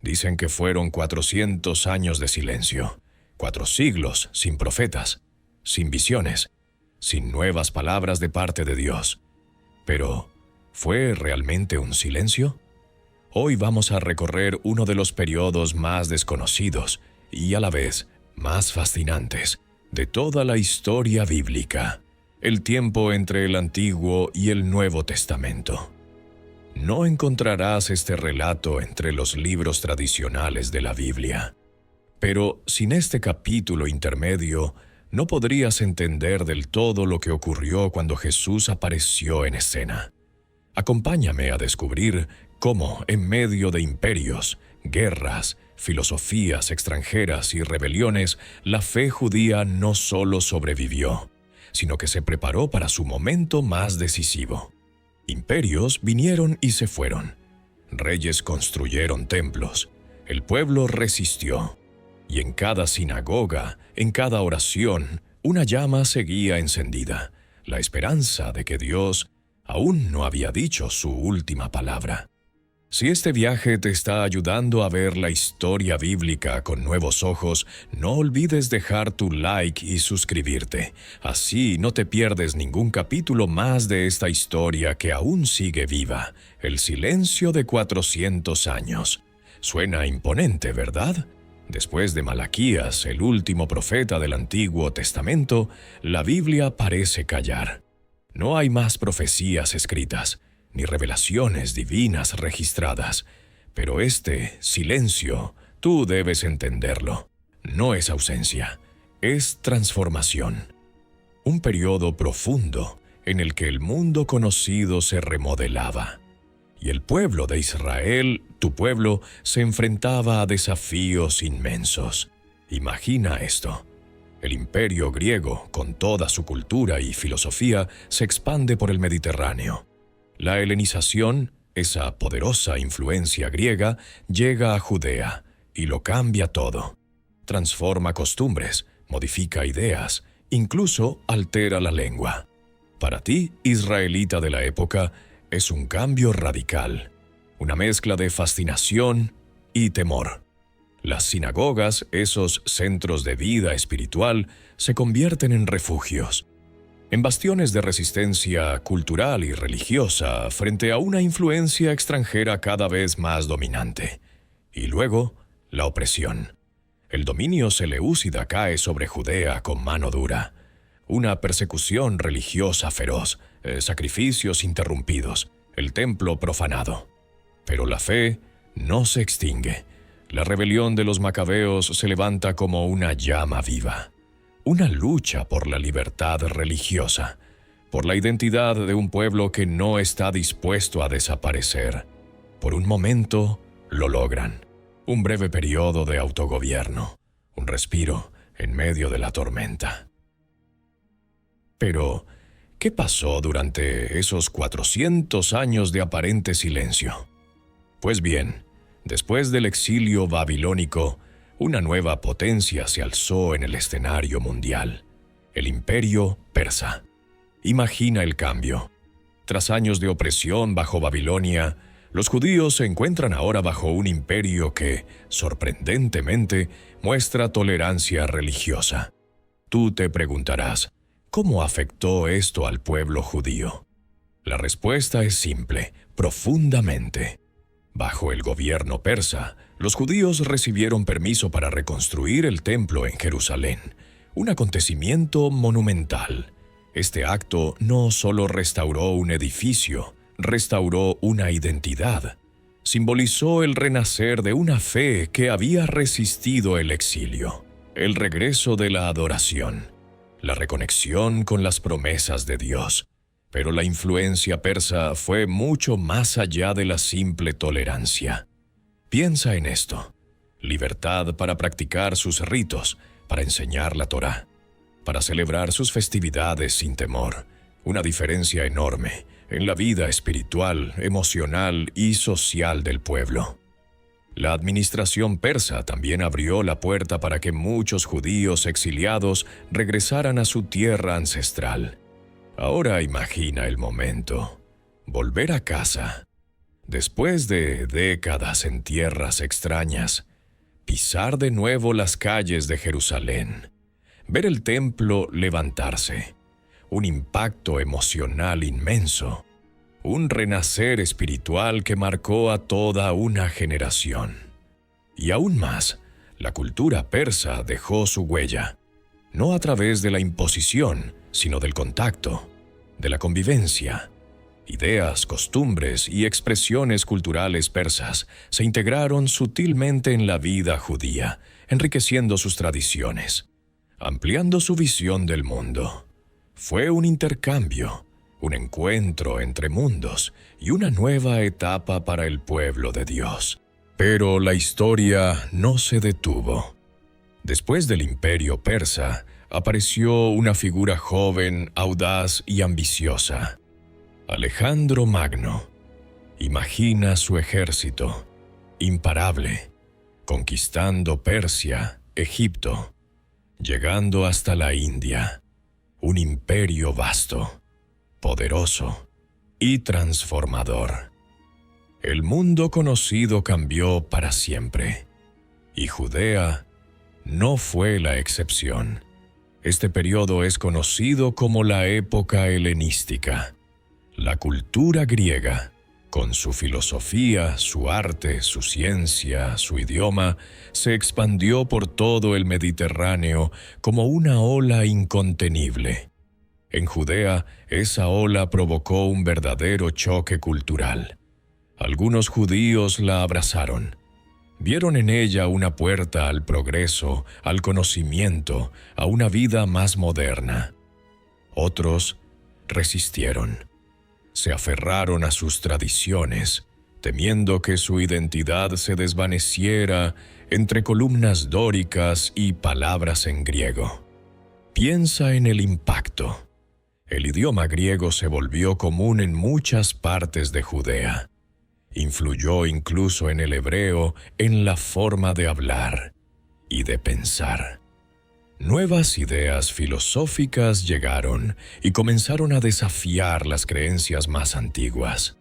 Dicen que fueron 400 años de silencio, 4 siglos sin profetas, sin visiones, sin nuevas palabras de parte de Dios. Pero, ¿fue realmente un silencio? Hoy vamos a recorrer uno de los periodos más desconocidos y a la vez más fascinantes de toda la historia bíblica, el tiempo entre el Antiguo y el Nuevo Testamento. No encontrarás este relato entre los libros tradicionales de la Biblia. Pero sin este capítulo intermedio, no podrías entender del todo lo que ocurrió cuando Jesús apareció en escena. Acompáñame a descubrir cómo, en medio de imperios, guerras, filosofías extranjeras y rebeliones, la fe judía no solo sobrevivió, sino que se preparó para su momento más decisivo. Imperios vinieron y se fueron. Reyes construyeron templos. El pueblo resistió. Y en cada sinagoga, en cada oración, una llama seguía encendida, la esperanza de que Dios aún no había dicho su última palabra. Si este viaje te está ayudando a ver la historia bíblica con nuevos ojos, no olvides dejar tu like y suscribirte. Así no te pierdes ningún capítulo más de esta historia que aún sigue viva, el silencio de 400 años. Suena imponente, ¿verdad? Después de Malaquías, el último profeta del Antiguo Testamento, la Biblia parece callar. No hay más profecías escritas, ni revelaciones divinas registradas. Pero este silencio, tú debes entenderlo. No es ausencia, es transformación. Un periodo profundo en el que el mundo conocido se remodelaba. Y el pueblo de Israel, tu pueblo, se enfrentaba a desafíos inmensos. Imagina esto. El imperio griego, con toda su cultura y filosofía, se expande por el Mediterráneo. La helenización, esa poderosa influencia griega, llega a Judea y lo cambia todo. Transforma costumbres, modifica ideas, incluso altera la lengua. Para ti, israelita de la época, es un cambio radical, una mezcla de fascinación y temor. Las sinagogas, esos centros de vida espiritual, se convierten en refugios, en bastiones de resistencia cultural y religiosa frente a una influencia extranjera cada vez más dominante. Y luego, la opresión. El dominio seleúcida cae sobre Judea con mano dura. Una persecución religiosa feroz, sacrificios interrumpidos, el templo profanado. Pero la fe no se extingue. La rebelión de los macabeos se levanta como una llama viva. Una lucha por la libertad religiosa, por la identidad de un pueblo que no está dispuesto a desaparecer. Por un momento, lo logran. Un breve periodo de autogobierno, un respiro en medio de la tormenta. Pero, ¿qué pasó durante esos 400 años de aparente silencio? Pues bien, después del exilio babilónico, una nueva potencia se alzó en el escenario mundial, el Imperio Persa. Imagina el cambio. Tras años de opresión bajo Babilonia, los judíos se encuentran ahora bajo un imperio que, sorprendentemente, muestra tolerancia religiosa. Tú te preguntarás, ¿cómo afectó esto al pueblo judío? La respuesta es simple, profundamente. Bajo el gobierno persa, los judíos recibieron permiso para reconstruir el templo en Jerusalén, un acontecimiento monumental. Este acto no solo restauró un edificio, restauró una identidad. Simbolizó el renacer de una fe que había resistido el exilio, el regreso de la adoración, la reconexión con las promesas de Dios. Pero la influencia persa fue mucho más allá de la simple tolerancia. Piensa en esto: libertad para practicar sus ritos, para enseñar la Torá, para celebrar sus festividades sin temor. Una diferencia enorme en la vida espiritual, emocional y social del pueblo. La administración persa también abrió la puerta para que muchos judíos exiliados regresaran a su tierra ancestral. Ahora imagina el momento: volver a casa. Después de décadas en tierras extrañas, pisar de nuevo las calles de Jerusalén, ver el templo levantarse, un impacto emocional inmenso, un renacer espiritual que marcó a toda una generación. Y aún más, la cultura persa dejó su huella, no a través de la imposición, sino del contacto, de la convivencia. Ideas, costumbres y expresiones culturales persas se integraron sutilmente en la vida judía, enriqueciendo sus tradiciones, ampliando su visión del mundo. Fue un intercambio, un encuentro entre mundos y una nueva etapa para el pueblo de Dios. Pero la historia no se detuvo. Después del imperio persa, apareció una figura joven, audaz y ambiciosa. Alejandro Magno. Imagina su ejército, imparable, conquistando Persia, Egipto, llegando hasta la India, un imperio vasto, poderoso y transformador. El mundo conocido cambió para siempre, y Judea no fue la excepción. Este periodo es conocido como la época helenística. La cultura griega, con su filosofía, su arte, su ciencia, su idioma, se expandió por todo el Mediterráneo como una ola incontenible. En Judea, esa ola provocó un verdadero choque cultural. Algunos judíos la abrazaron. Vieron en ella una puerta al progreso, al conocimiento, a una vida más moderna. Otros resistieron. Se aferraron a sus tradiciones, temiendo que su identidad se desvaneciera entre columnas dóricas y palabras en griego. Piensa en el impacto. El idioma griego se volvió común en muchas partes de Judea. Influyó incluso en el hebreo en la forma de hablar y de pensar. Nuevas ideas filosóficas llegaron y comenzaron a desafiar las creencias más antiguas.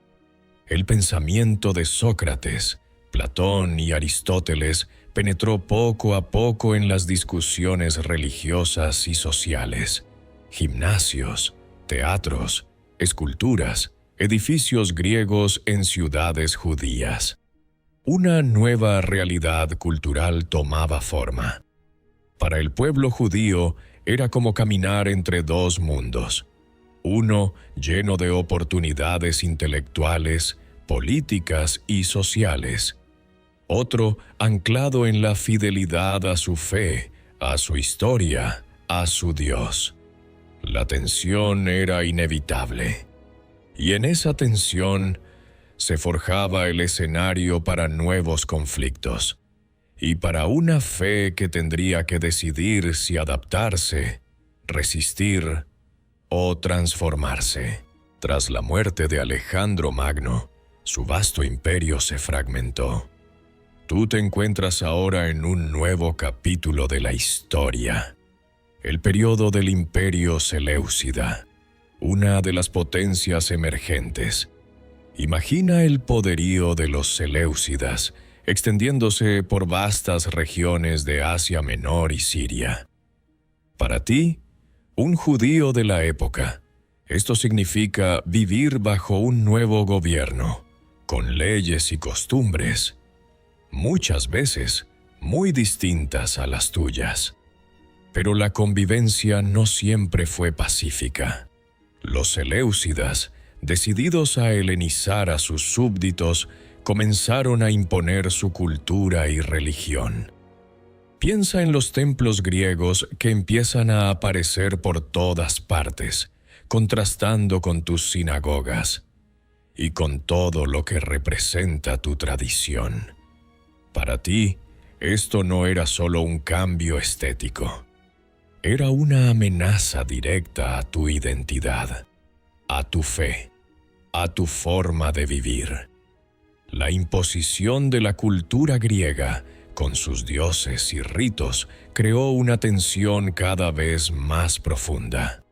El pensamiento de Sócrates, Platón y Aristóteles penetró poco a poco en las discusiones religiosas y sociales. Gimnasios, teatros, esculturas, edificios griegos en ciudades judías. Una nueva realidad cultural tomaba forma. Para el pueblo judío era como caminar entre dos mundos, uno lleno de oportunidades intelectuales, políticas y sociales, otro anclado en la fidelidad a su fe, a su historia, a su Dios. La tensión era inevitable, y en esa tensión se forjaba el escenario para nuevos conflictos. Y para una fe que tendría que decidir si adaptarse, resistir o transformarse. Tras la muerte de Alejandro Magno, su vasto imperio se fragmentó. Tú te encuentras ahora en un nuevo capítulo de la historia, el periodo del Imperio Seleucida, una de las potencias emergentes. Imagina el poderío de los seleucidas, extendiéndose por vastas regiones de Asia Menor y Siria. Para ti, un judío de la época, esto significa vivir bajo un nuevo gobierno, con leyes y costumbres, muchas veces muy distintas a las tuyas. Pero la convivencia no siempre fue pacífica. Los seleucidas, decididos a helenizar a sus súbditos, comenzaron a imponer su cultura y religión. Piensa en los templos griegos que empiezan a aparecer por todas partes, contrastando con tus sinagogas y con todo lo que representa tu tradición. Para ti, esto no era solo un cambio estético. Era una amenaza directa a tu identidad, a tu fe, a tu forma de vivir. La imposición de la cultura griega, con sus dioses y ritos, creó una tensión cada vez más profunda.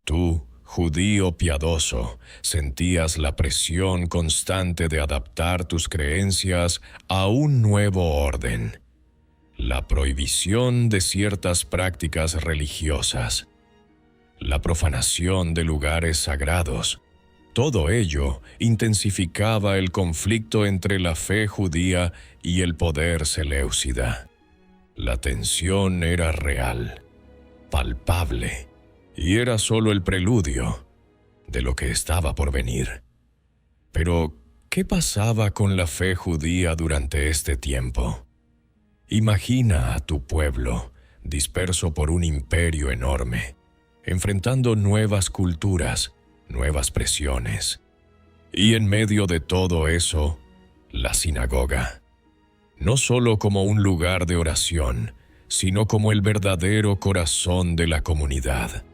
Tú, judío piadoso, sentías la presión constante de adaptar tus creencias a un nuevo orden. La prohibición de ciertas prácticas religiosas, la profanación de lugares sagrados, todo ello intensificaba el conflicto entre la fe judía y el poder seleucida. La tensión era real, palpable, y era solo el preludio de lo que estaba por venir. Pero, ¿qué pasaba con la fe judía durante este tiempo? Imagina a tu pueblo, disperso por un imperio enorme, enfrentando nuevas culturas, nuevas presiones. Y en medio de todo eso, la sinagoga. No solo como un lugar de oración, sino como el verdadero corazón de la comunidad.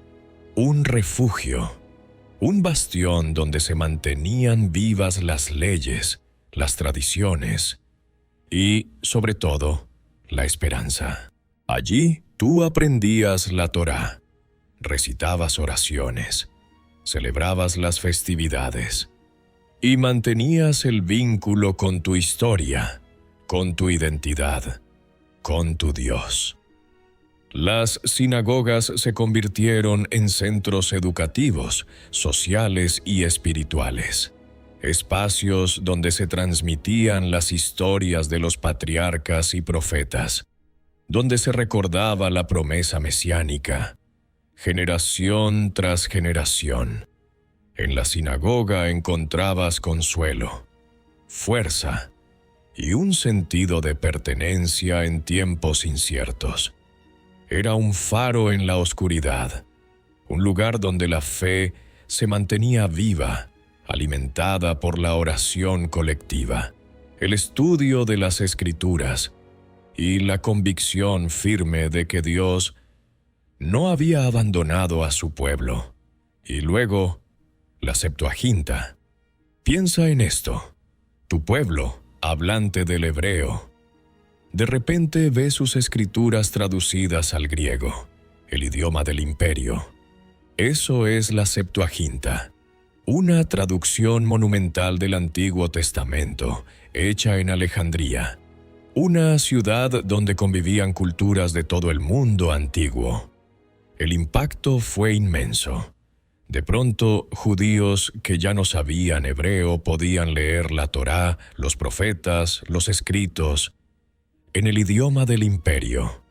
Un refugio, un bastión donde se mantenían vivas las leyes, las tradiciones y, sobre todo, la esperanza. Allí tú aprendías la Torá, recitabas oraciones, celebrabas las festividades y mantenías el vínculo con tu historia, con tu identidad, con tu Dios. Las sinagogas se convirtieron en centros educativos, sociales y espirituales, espacios donde se transmitían las historias de los patriarcas y profetas, donde se recordaba la promesa mesiánica, generación tras generación. En la sinagoga encontrabas consuelo, fuerza y un sentido de pertenencia en tiempos inciertos. Era un faro en la oscuridad, un lugar donde la fe se mantenía viva, alimentada por la oración colectiva, el estudio de las Escrituras y la convicción firme de que Dios no había abandonado a su pueblo. Y luego, la Septuaginta. Piensa en esto. Tu pueblo, hablante del hebreo, de repente ve sus escrituras traducidas al griego, el idioma del imperio. Eso es la Septuaginta, una traducción monumental del Antiguo Testamento, hecha en Alejandría, una ciudad donde convivían culturas de todo el mundo antiguo. El impacto fue inmenso. De pronto, judíos que ya no sabían hebreo podían leer la Torá, los profetas, los escritos, en el idioma del imperio,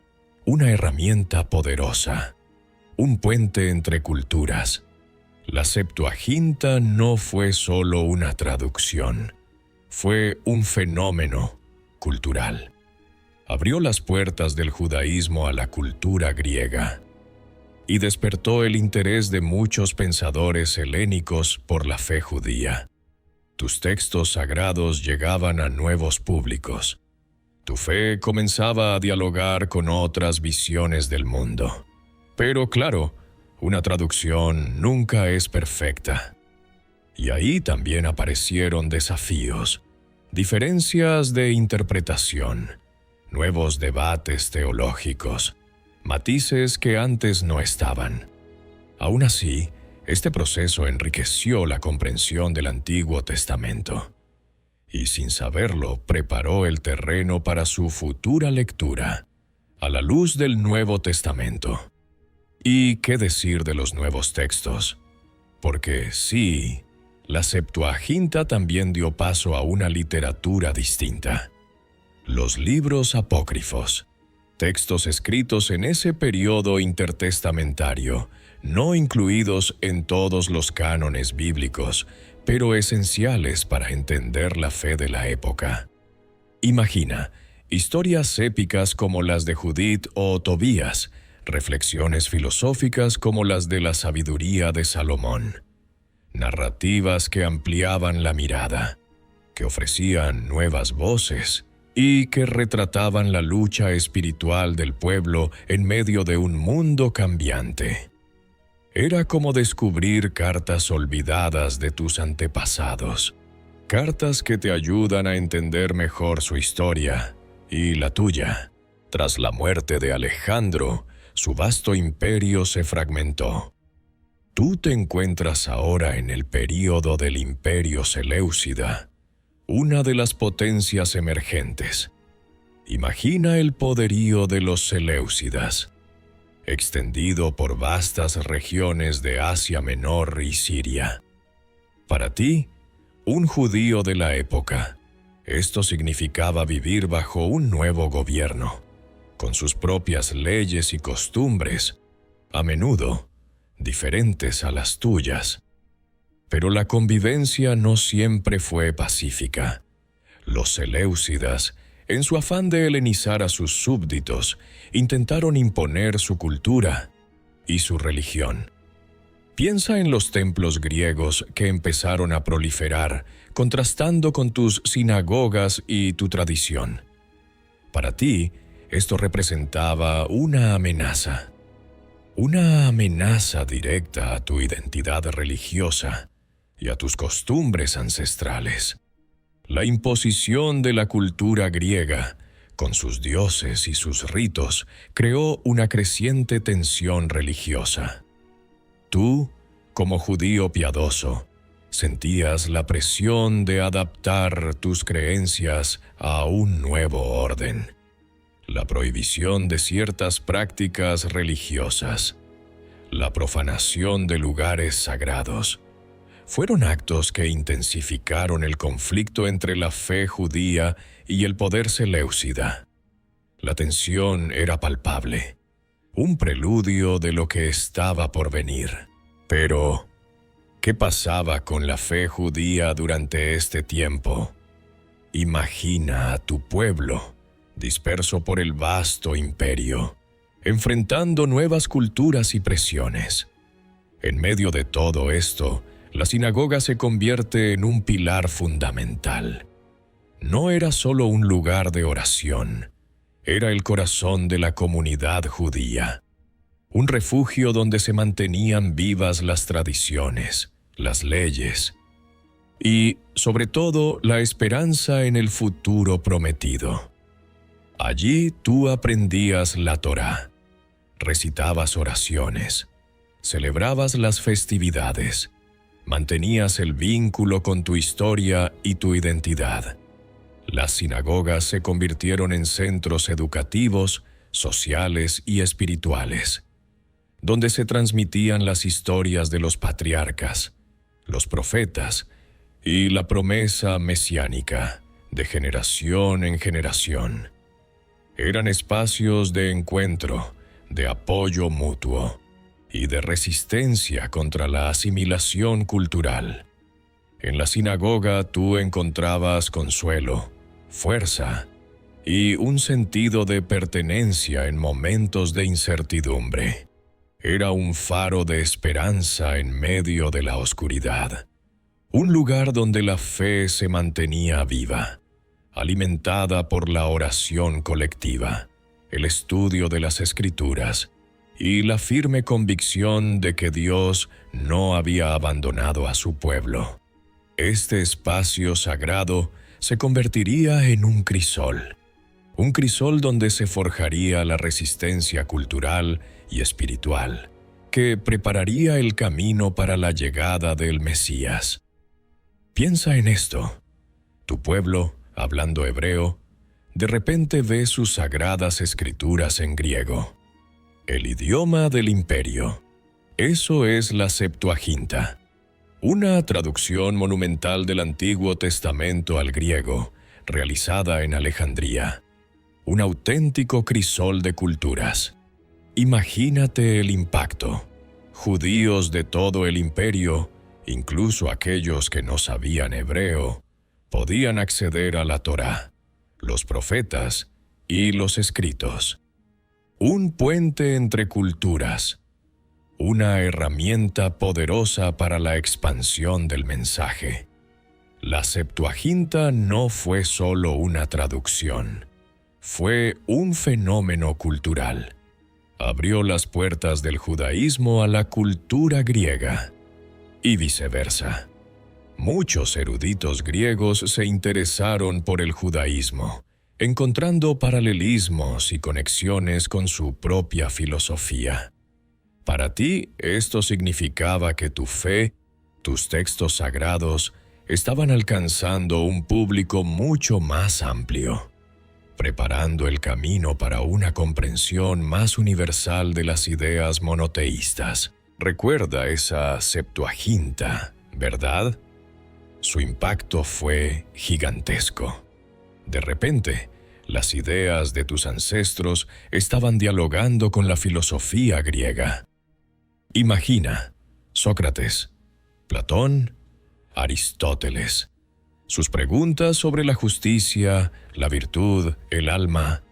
una herramienta poderosa, un puente entre culturas. La Septuaginta no fue solo una traducción, fue un fenómeno cultural. Abrió las puertas del judaísmo a la cultura griega y despertó el interés de muchos pensadores helénicos por la fe judía. Tus textos sagrados llegaban a nuevos públicos. Tu fe comenzaba a dialogar con otras visiones del mundo. Pero claro, una traducción nunca es perfecta. Y ahí también aparecieron desafíos, diferencias de interpretación, nuevos debates teológicos, matices que antes no estaban. Aún así, este proceso enriqueció la comprensión del Antiguo Testamento y, sin saberlo, preparó el terreno para su futura lectura, a la luz del Nuevo Testamento. ¿Y qué decir de los nuevos textos? Porque sí, la Septuaginta también dio paso a una literatura distinta. Los libros apócrifos, textos escritos en ese periodo intertestamentario, no incluidos en todos los cánones bíblicos, pero esenciales para entender la fe de la época. Imagina, historias épicas como las de Judith o Tobías, reflexiones filosóficas como las de la sabiduría de Salomón, narrativas que ampliaban la mirada, que ofrecían nuevas voces y que retrataban la lucha espiritual del pueblo en medio de un mundo cambiante. Era como descubrir cartas olvidadas de tus antepasados, cartas que te ayudan a entender mejor su historia y la tuya. Tras la muerte de Alejandro, su vasto imperio se fragmentó. Tú te encuentras ahora en el período del Imperio Seleucida, una de las potencias emergentes. Imagina el poderío de los seleucidas, extendido por vastas regiones de Asia Menor y Siria. Para ti, un judío de la época, esto significaba vivir bajo un nuevo gobierno, con sus propias leyes y costumbres, a menudo diferentes a las tuyas. Pero la convivencia no siempre fue pacífica. Los seleucidas, en su afán de helenizar a sus súbditos, intentaron imponer su cultura y su religión. Piensa en los templos griegos que empezaron a proliferar, contrastando con tus sinagogas y tu tradición. Para ti, esto representaba una amenaza directa a tu identidad religiosa y a tus costumbres ancestrales. La imposición de la cultura griega, con sus dioses y sus ritos, creó una creciente tensión religiosa. Tú, como judío piadoso, sentías la presión de adaptar tus creencias a un nuevo orden. La prohibición de ciertas prácticas religiosas, la profanación de lugares sagrados, fueron actos que intensificaron el conflicto entre la fe judía y el poder seleucida. La tensión era palpable, un preludio de lo que estaba por venir. Pero, ¿qué pasaba con la fe judía durante este tiempo? Imagina a tu pueblo, disperso por el vasto imperio, enfrentando nuevas culturas y presiones. En medio de todo esto, la sinagoga se convierte en un pilar fundamental. No era solo un lugar de oración, era el corazón de la comunidad judía, un refugio donde se mantenían vivas las tradiciones, las leyes y, sobre todo, la esperanza en el futuro prometido. Allí tú aprendías la Torá, recitabas oraciones, celebrabas las festividades, mantenías el vínculo con tu historia y tu identidad. Las sinagogas se convirtieron en centros educativos, sociales y espirituales, donde se transmitían las historias de los patriarcas, los profetas y la promesa mesiánica de generación en generación. Eran espacios de encuentro, de apoyo mutuo y de resistencia contra la asimilación cultural. En la sinagoga tú encontrabas consuelo, fuerza y un sentido de pertenencia en momentos de incertidumbre. Era un faro de esperanza en medio de la oscuridad, un lugar donde la fe se mantenía viva, alimentada por la oración colectiva, el estudio de las Escrituras y la firme convicción de que Dios no había abandonado a su pueblo. Este espacio sagrado se convertiría en un crisol donde se forjaría la resistencia cultural y espiritual, que prepararía el camino para la llegada del Mesías. Piensa en esto. Tu pueblo, hablando hebreo, de repente ve sus sagradas escrituras en griego. El idioma del imperio. Eso es la Septuaginta, una traducción monumental del Antiguo Testamento al griego, realizada en Alejandría. Un auténtico crisol de culturas. Imagínate el impacto. Judíos de todo el imperio, incluso aquellos que no sabían hebreo, podían acceder a la Torá, los profetas y los escritos. Un puente entre culturas, una herramienta poderosa para la expansión del mensaje. La Septuaginta no fue solo una traducción, fue un fenómeno cultural. Abrió las puertas del judaísmo a la cultura griega y viceversa. Muchos eruditos griegos se interesaron por el judaísmo, encontrando paralelismos y conexiones con su propia filosofía. Para ti, esto significaba que tu fe, tus textos sagrados, estaban alcanzando un público mucho más amplio, preparando el camino para una comprensión más universal de las ideas monoteístas. Recuerda esa Septuaginta, ¿verdad? Su impacto fue gigantesco. De repente, las ideas de tus ancestros estaban dialogando con la filosofía griega. Imagina, Sócrates, Platón, Aristóteles. Sus preguntas sobre la justicia, la virtud, el alma,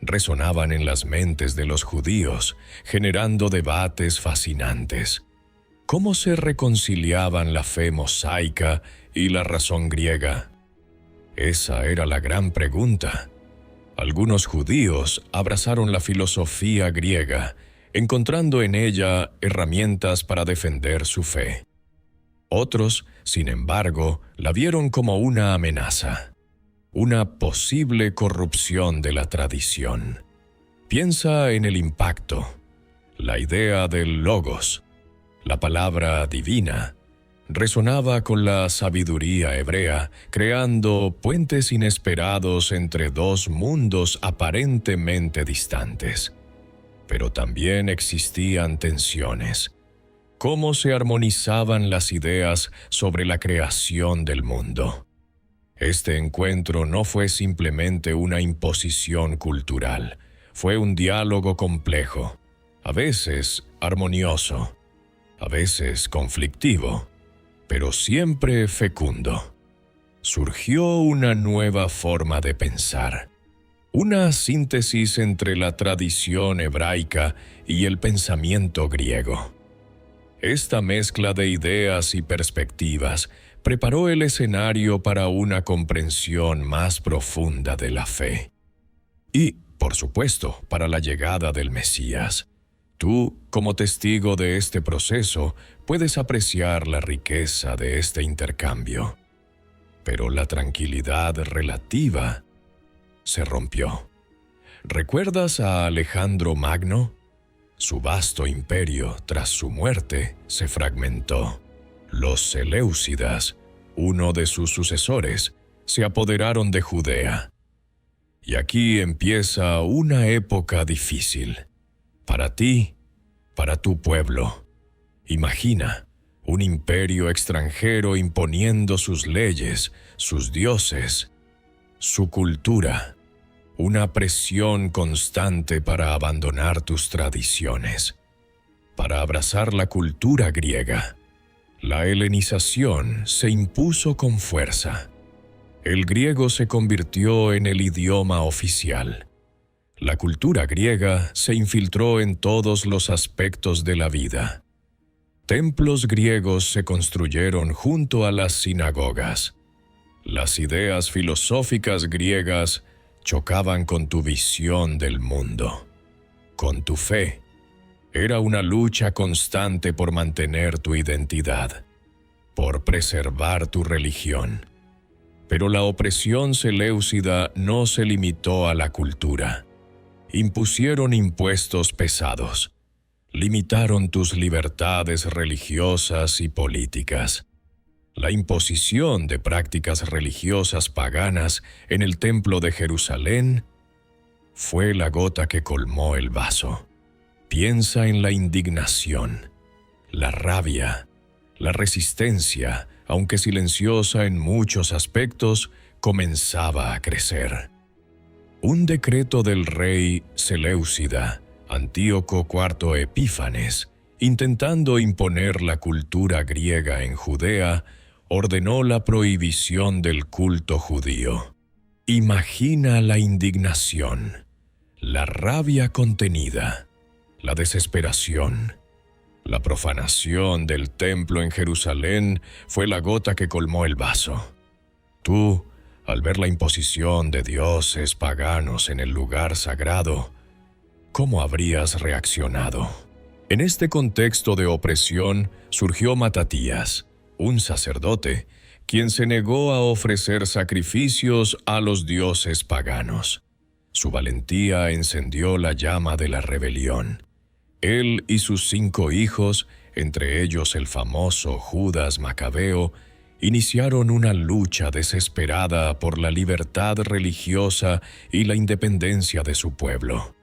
resonaban en las mentes de los judíos, generando debates fascinantes. ¿Cómo se reconciliaban la fe mosaica y la razón griega? Esa era la gran pregunta. Algunos judíos abrazaron la filosofía griega, encontrando en ella herramientas para defender su fe. Otros, sin embargo, la vieron como una amenaza, una posible corrupción de la tradición. Piensa en el impacto. La idea del logos, la palabra divina, resonaba con la sabiduría hebrea, creando puentes inesperados entre dos mundos aparentemente distantes. Pero también existían tensiones. ¿Cómo se armonizaban las ideas sobre la creación del mundo? Este encuentro no fue simplemente una imposición cultural, fue un diálogo complejo, a veces armonioso, a veces conflictivo, pero siempre fecundo. Surgió una nueva forma de pensar, una síntesis entre la tradición hebraica y el pensamiento griego. Esta mezcla de ideas y perspectivas preparó el escenario para una comprensión más profunda de la fe. Y, por supuesto, para la llegada del Mesías. Tú, como testigo de este proceso, puedes apreciar la riqueza de este intercambio. Pero la tranquilidad relativa se rompió. ¿Recuerdas a Alejandro Magno? Su vasto imperio, tras su muerte, se fragmentó. Los Seleucidas, uno de sus sucesores, se apoderaron de Judea. Y aquí empieza una época difícil. Para ti, para tu pueblo. Imagina un imperio extranjero imponiendo sus leyes, sus dioses, su cultura. Una presión constante para abandonar tus tradiciones, para abrazar la cultura griega. La helenización se impuso con fuerza. El griego se convirtió en el idioma oficial. La cultura griega se infiltró en todos los aspectos de la vida. Templos griegos se construyeron junto a las sinagogas. Las ideas filosóficas griegas chocaban con tu visión del mundo, con tu fe. Era una lucha constante por mantener tu identidad, por preservar tu religión. Pero la opresión seleucida no se limitó a la cultura. Impusieron impuestos pesados. Limitaron tus libertades religiosas y políticas. La imposición de prácticas religiosas paganas en el Templo de Jerusalén fue la gota que colmó el vaso. Piensa en la indignación, la rabia, la resistencia, aunque silenciosa en muchos aspectos, comenzaba a crecer. Un decreto del rey Seleucida, Antíoco IV Epífanes, intentando imponer la cultura griega en Judea, ordenó la prohibición del culto judío. Imagina la indignación, la rabia contenida, la desesperación. La profanación del templo en Jerusalén fue la gota que colmó el vaso. Tú, al ver la imposición de dioses paganos en el lugar sagrado, ¿cómo habrías reaccionado? En este contexto de opresión surgió Matatías, un sacerdote, quien se negó a ofrecer sacrificios a los dioses paganos. Su valentía encendió la llama de la rebelión. Él y sus 5 hijos, entre ellos el famoso Judas Macabeo, iniciaron una lucha desesperada por la libertad religiosa y la independencia de su pueblo.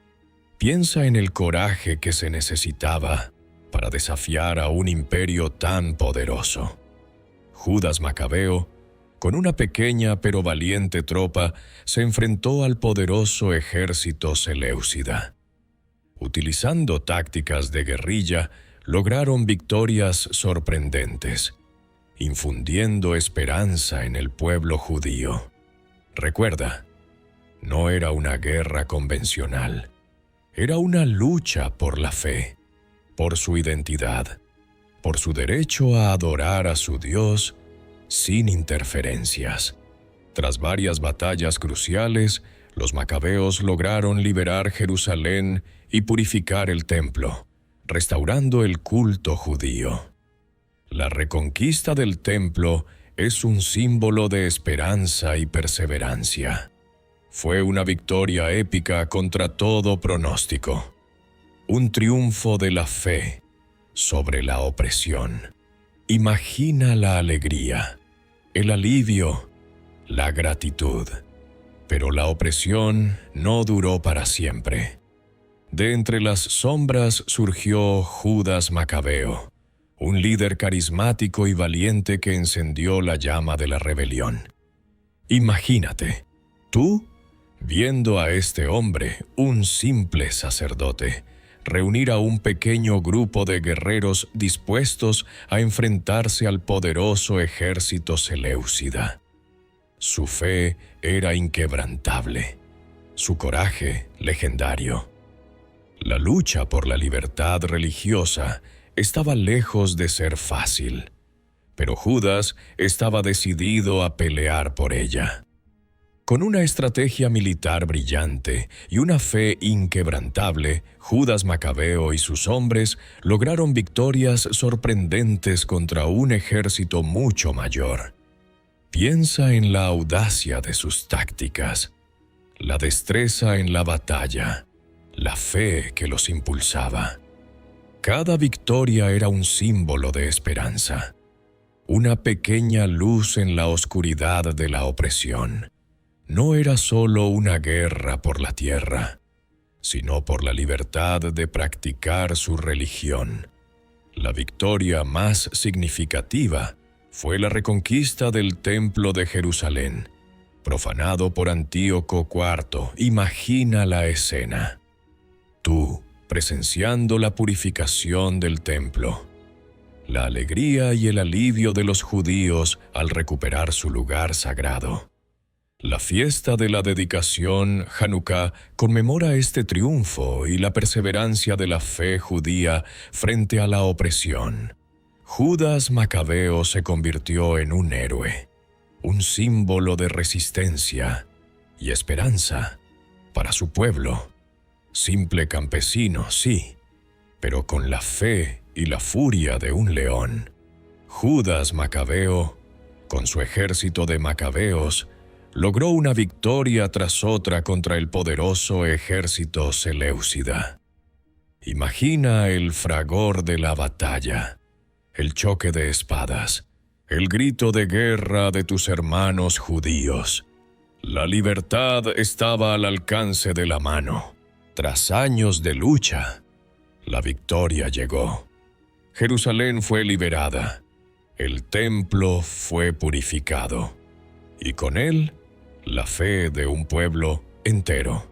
Piensa en el coraje que se necesitaba para desafiar a un imperio tan poderoso. Judas Macabeo, con una pequeña pero valiente tropa, se enfrentó al poderoso ejército seleucida. Utilizando tácticas de guerrilla, lograron victorias sorprendentes, infundiendo esperanza en el pueblo judío. Recuerda, no era una guerra convencional, era una lucha por la fe, por su identidad, por su derecho a adorar a su Dios sin interferencias. Tras varias batallas cruciales, los macabeos lograron liberar Jerusalén y purificar el templo, restaurando el culto judío. La reconquista del templo es un símbolo de esperanza y perseverancia. Fue una victoria épica contra todo pronóstico, un triunfo de la fe sobre la opresión. Imagina la alegría, el alivio, la gratitud. Pero la opresión no duró para siempre. De entre las sombras surgió Judas Macabeo, un líder carismático y valiente que encendió la llama de la rebelión. Imagínate, tú, viendo a este hombre, un simple sacerdote, reunir a un pequeño grupo de guerreros dispuestos a enfrentarse al poderoso ejército seleucida. Su fe era inquebrantable, su coraje legendario. La lucha por la libertad religiosa estaba lejos de ser fácil, pero Judas estaba decidido a pelear por ella. Con una estrategia militar brillante y una fe inquebrantable, Judas Macabeo y sus hombres lograron victorias sorprendentes contra un ejército mucho mayor. Piensa en la audacia de sus tácticas, la destreza en la batalla, la fe que los impulsaba. Cada victoria era un símbolo de esperanza, una pequeña luz en la oscuridad de la opresión. No era solo una guerra por la tierra, sino por la libertad de practicar su religión. La victoria más significativa fue la reconquista del Templo de Jerusalén, profanado por Antíoco IV. Imagina la escena. Tú, presenciando la purificación del templo, la alegría y el alivio de los judíos al recuperar su lugar sagrado. La fiesta de la dedicación, Hanukkah, conmemora este triunfo y la perseverancia de la fe judía frente a la opresión. Judas Macabeo se convirtió en un héroe, un símbolo de resistencia y esperanza para su pueblo. Simple campesino, sí, pero con la fe y la furia de un león. Judas Macabeo, con su ejército de macabeos, logró una victoria tras otra contra el poderoso ejército seleucida. Imagina el fragor de la batalla, el choque de espadas, el grito de guerra de tus hermanos judíos. La libertad estaba al alcance de la mano. Tras años de lucha, la victoria llegó. Jerusalén fue liberada, el templo fue purificado, y con él, la fe de un pueblo entero.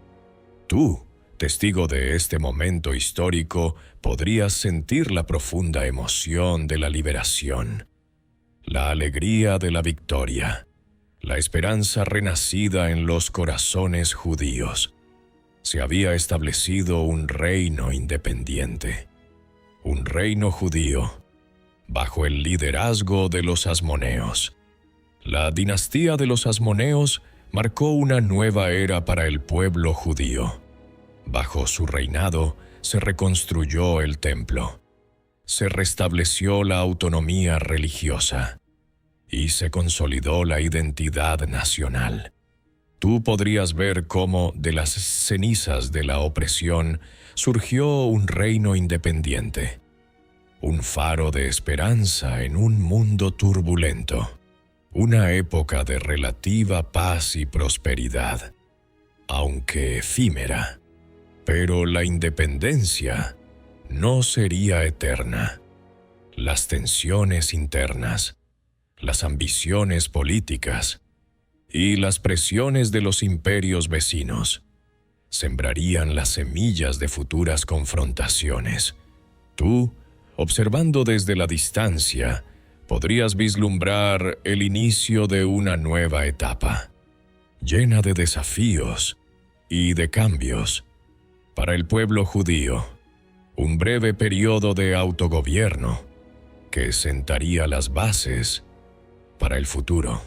Tú, testigo de este momento histórico, podrías sentir la profunda emoción de la liberación, la alegría de la victoria, la esperanza renacida en los corazones judíos. Se había establecido un reino independiente, un reino judío, bajo el liderazgo de los asmoneos. La dinastía de los asmoneos marcó una nueva era para el pueblo judío. Bajo su reinado se reconstruyó el templo, se restableció la autonomía religiosa y se consolidó la identidad nacional. tú podrías ver cómo de las cenizas de la opresión surgió un reino independiente, un faro de esperanza en un mundo turbulento, una época de relativa paz y prosperidad, aunque efímera. Pero la independencia no sería eterna. Las tensiones internas, las ambiciones políticas y las presiones de los imperios vecinos sembrarían las semillas de futuras confrontaciones. Tú, observando desde la distancia, podrías vislumbrar el inicio de una nueva etapa, llena de desafíos y de cambios. Para el pueblo judío, un breve periodo de autogobierno que sentaría las bases para el futuro.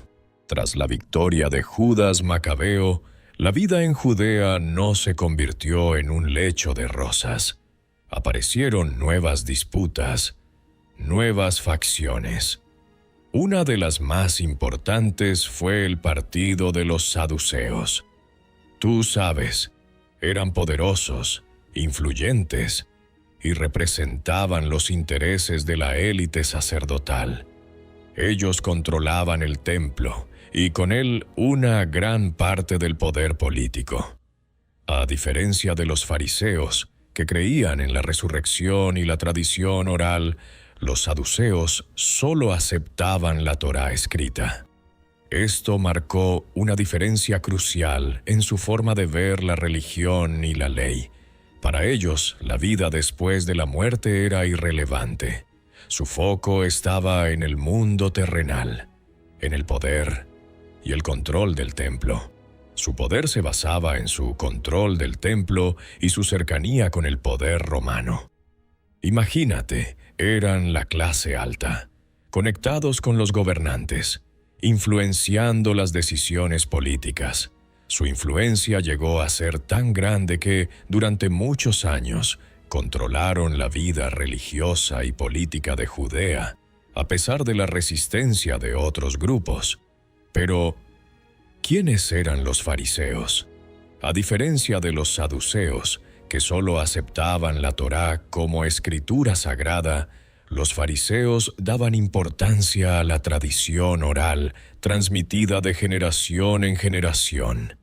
Tras la victoria de Judas Macabeo, la vida en Judea no se convirtió en un lecho de rosas. Aparecieron nuevas disputas, nuevas facciones. Una de las más importantes fue el partido de los saduceos. Tú sabes, eran poderosos, influyentes, y representaban los intereses de la élite sacerdotal. Ellos controlaban el templo y con él una gran parte del poder político. A diferencia de los fariseos, que creían en la resurrección y la tradición oral, los saduceos solo aceptaban la Torá escrita. Esto marcó una diferencia crucial en su forma de ver la religión y la ley. Para ellos, la vida después de la muerte era irrelevante. Su foco estaba en el mundo terrenal, en el poder y el control del templo. Su poder se basaba en su control del templo y su cercanía con el poder romano. Imagínate, eran la clase alta, conectados con los gobernantes, influenciando las decisiones políticas. Su influencia llegó a ser tan grande que, durante muchos años, controlaron la vida religiosa y política de Judea, a pesar de la resistencia de otros grupos. Pero, ¿quiénes eran los fariseos? A diferencia de los saduceos, que solo aceptaban la Torá como escritura sagrada, los fariseos daban importancia a la tradición oral, transmitida de generación en generación.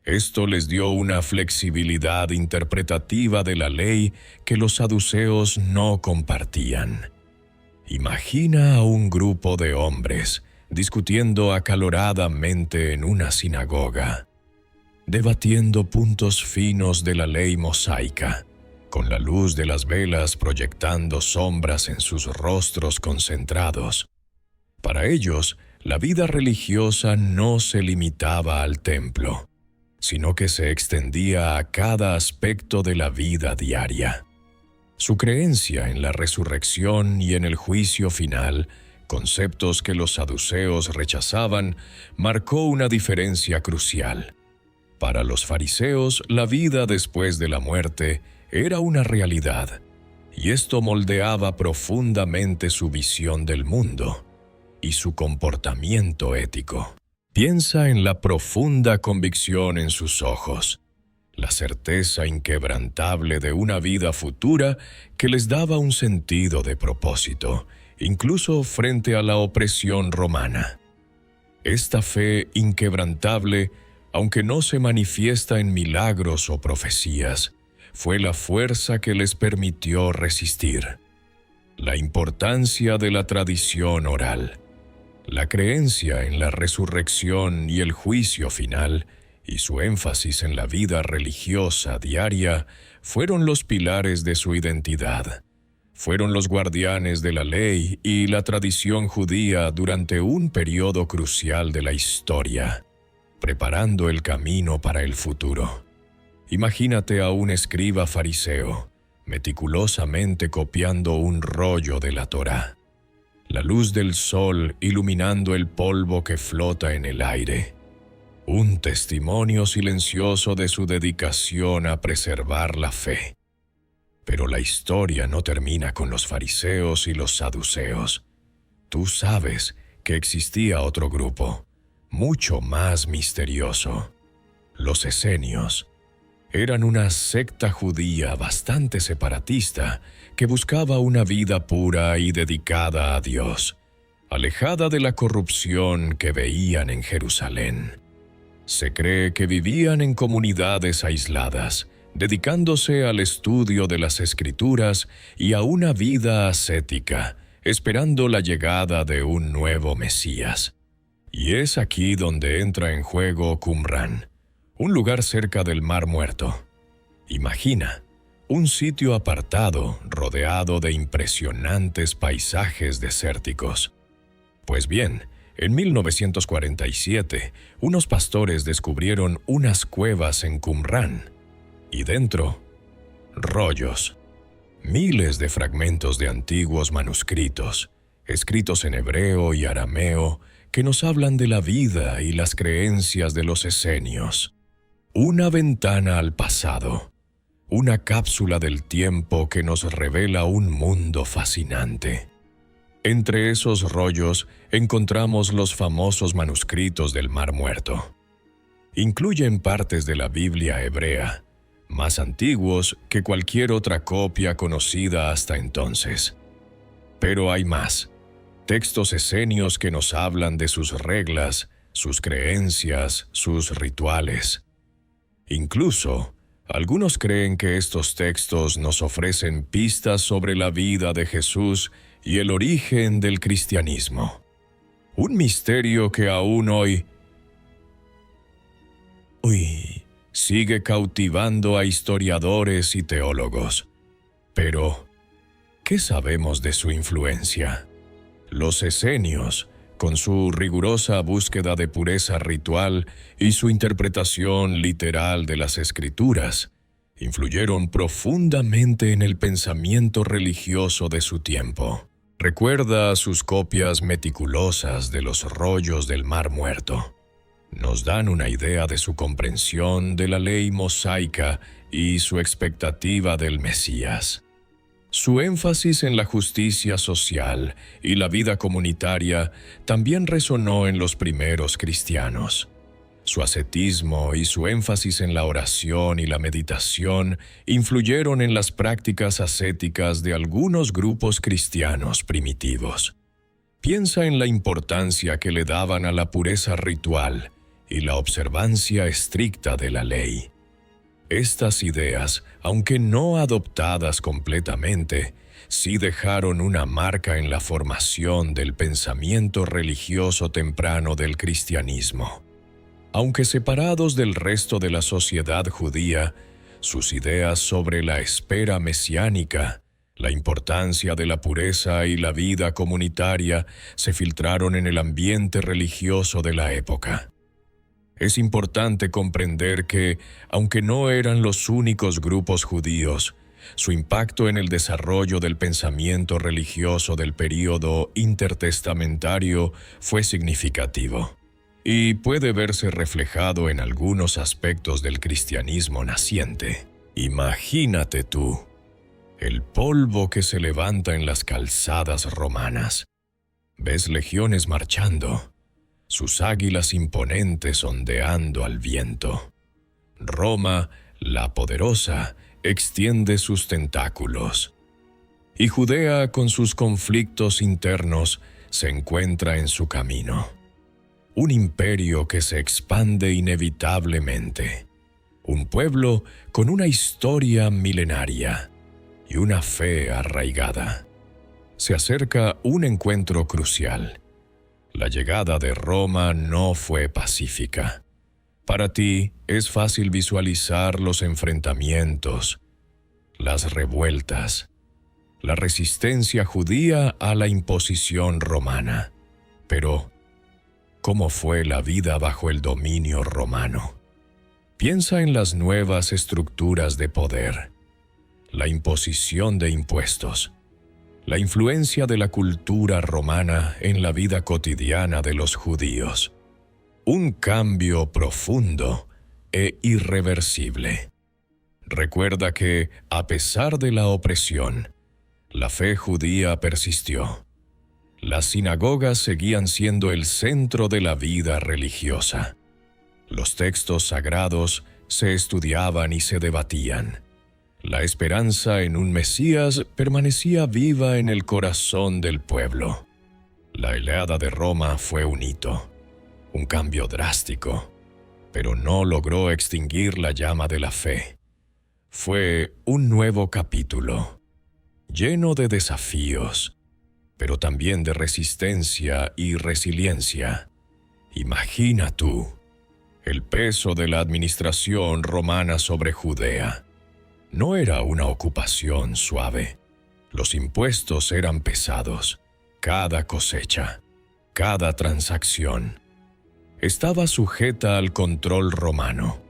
Esto les dio una flexibilidad interpretativa de la ley que los saduceos no compartían. Imagina a un grupo de hombres discutiendo acaloradamente en una sinagoga, debatiendo puntos finos de la ley mosaica, con la luz de las velas proyectando sombras en sus rostros concentrados. Para ellos, la vida religiosa no se limitaba al templo, sino que se extendía a cada aspecto de la vida diaria. Su creencia en la resurrección y en el juicio final, conceptos que los saduceos rechazaban, marcó una diferencia crucial. Para los fariseos, la vida después de la muerte era una realidad, y esto moldeaba profundamente su visión del mundo y su comportamiento ético. Piensa en la profunda convicción en sus ojos, la certeza inquebrantable de una vida futura que les daba un sentido de propósito, incluso frente a la opresión romana. Esta fe inquebrantable, aunque no se manifiesta en milagros o profecías, fue la fuerza que les permitió resistir. La importancia de la tradición oral, la creencia en la resurrección y el juicio final, y su énfasis en la vida religiosa diaria, fueron los pilares de su identidad. Fueron los guardianes de la ley y la tradición judía durante un periodo crucial de la historia, preparando el camino para el futuro. Imagínate a un escriba fariseo, meticulosamente copiando un rollo de la Torá. La luz del sol iluminando el polvo que flota en el aire. Un testimonio silencioso de su dedicación a preservar la fe. Pero la historia no termina con los fariseos y los saduceos. Tú sabes que existía otro grupo, mucho más misterioso. Los esenios eran una secta judía bastante separatista que buscaba una vida pura y dedicada a Dios, alejada de la corrupción que veían en Jerusalén. Se cree que vivían en comunidades aisladas, dedicándose al estudio de las Escrituras y a una vida ascética, esperando la llegada de un nuevo Mesías. Y es aquí donde entra en juego Qumrán, un lugar cerca del Mar Muerto. Imagina, un sitio apartado, rodeado de impresionantes paisajes desérticos. Pues bien, en 1947, unos pastores descubrieron unas cuevas en Qumrán, y dentro, rollos, miles de fragmentos de antiguos manuscritos, escritos en hebreo y arameo, que nos hablan de la vida y las creencias de los esenios. Una ventana al pasado, una cápsula del tiempo que nos revela un mundo fascinante. Entre esos rollos encontramos los famosos manuscritos del Mar Muerto. Incluyen partes de la Biblia hebrea, más antiguos que cualquier otra copia conocida hasta entonces. Pero hay más, textos esenios que nos hablan de sus reglas, sus creencias, sus rituales. Incluso, algunos creen que estos textos nos ofrecen pistas sobre la vida de Jesús y el origen del cristianismo. Un misterio que aún hoy sigue cautivando a historiadores y teólogos. Pero, ¿qué sabemos de su influencia? Los esenios, con su rigurosa búsqueda de pureza ritual y su interpretación literal de las Escrituras, influyeron profundamente en el pensamiento religioso de su tiempo. Recuerda sus copias meticulosas de los rollos del Mar Muerto. Nos dan una idea de su comprensión de la ley mosaica y su expectativa del Mesías. Su énfasis en la justicia social y la vida comunitaria también resonó en los primeros cristianos. Su ascetismo y su énfasis en la oración y la meditación influyeron en las prácticas ascéticas de algunos grupos cristianos primitivos. Piensa en la importancia que le daban a la pureza ritual y la observancia estricta de la ley. Estas ideas, aunque no adoptadas completamente, sí dejaron una marca en la formación del pensamiento religioso temprano del cristianismo. Aunque separados del resto de la sociedad judía, sus ideas sobre la espera mesiánica, la importancia de la pureza y la vida comunitaria se filtraron en el ambiente religioso de la época. Es importante comprender que, aunque no eran los únicos grupos judíos, su impacto en el desarrollo del pensamiento religioso del período intertestamentario fue significativo, y puede verse reflejado en algunos aspectos del cristianismo naciente. Imagínate tú, el polvo que se levanta en las calzadas romanas. Ves legiones marchando, sus águilas imponentes ondeando al viento. Roma, la poderosa, extiende sus tentáculos. Y Judea, con sus conflictos internos, se encuentra en su camino. Un imperio que se expande inevitablemente. Un pueblo con una historia milenaria y una fe arraigada. Se acerca un encuentro crucial. La llegada de Roma no fue pacífica. Para ti es fácil visualizar los enfrentamientos, las revueltas, la resistencia judía a la imposición romana. Pero, ¿cómo fue la vida bajo el dominio romano? Piensa en las nuevas estructuras de poder, la imposición de impuestos, la influencia de la cultura romana en la vida cotidiana de los judíos. Un cambio profundo e irreversible. Recuerda que, a pesar de la opresión, la fe judía persistió. Las sinagogas seguían siendo el centro de la vida religiosa. Los textos sagrados se estudiaban y se debatían. La esperanza en un Mesías permanecía viva en el corazón del pueblo. La Ilíada de Roma fue un hito, un cambio drástico, pero no logró extinguir la llama de la fe. Fue un nuevo capítulo, lleno de desafíos, pero también de resistencia y resiliencia. Imagina tú el peso de la administración romana sobre Judea. No era una ocupación suave. Los impuestos eran pesados. Cada cosecha, cada transacción, estaba sujeta al control romano.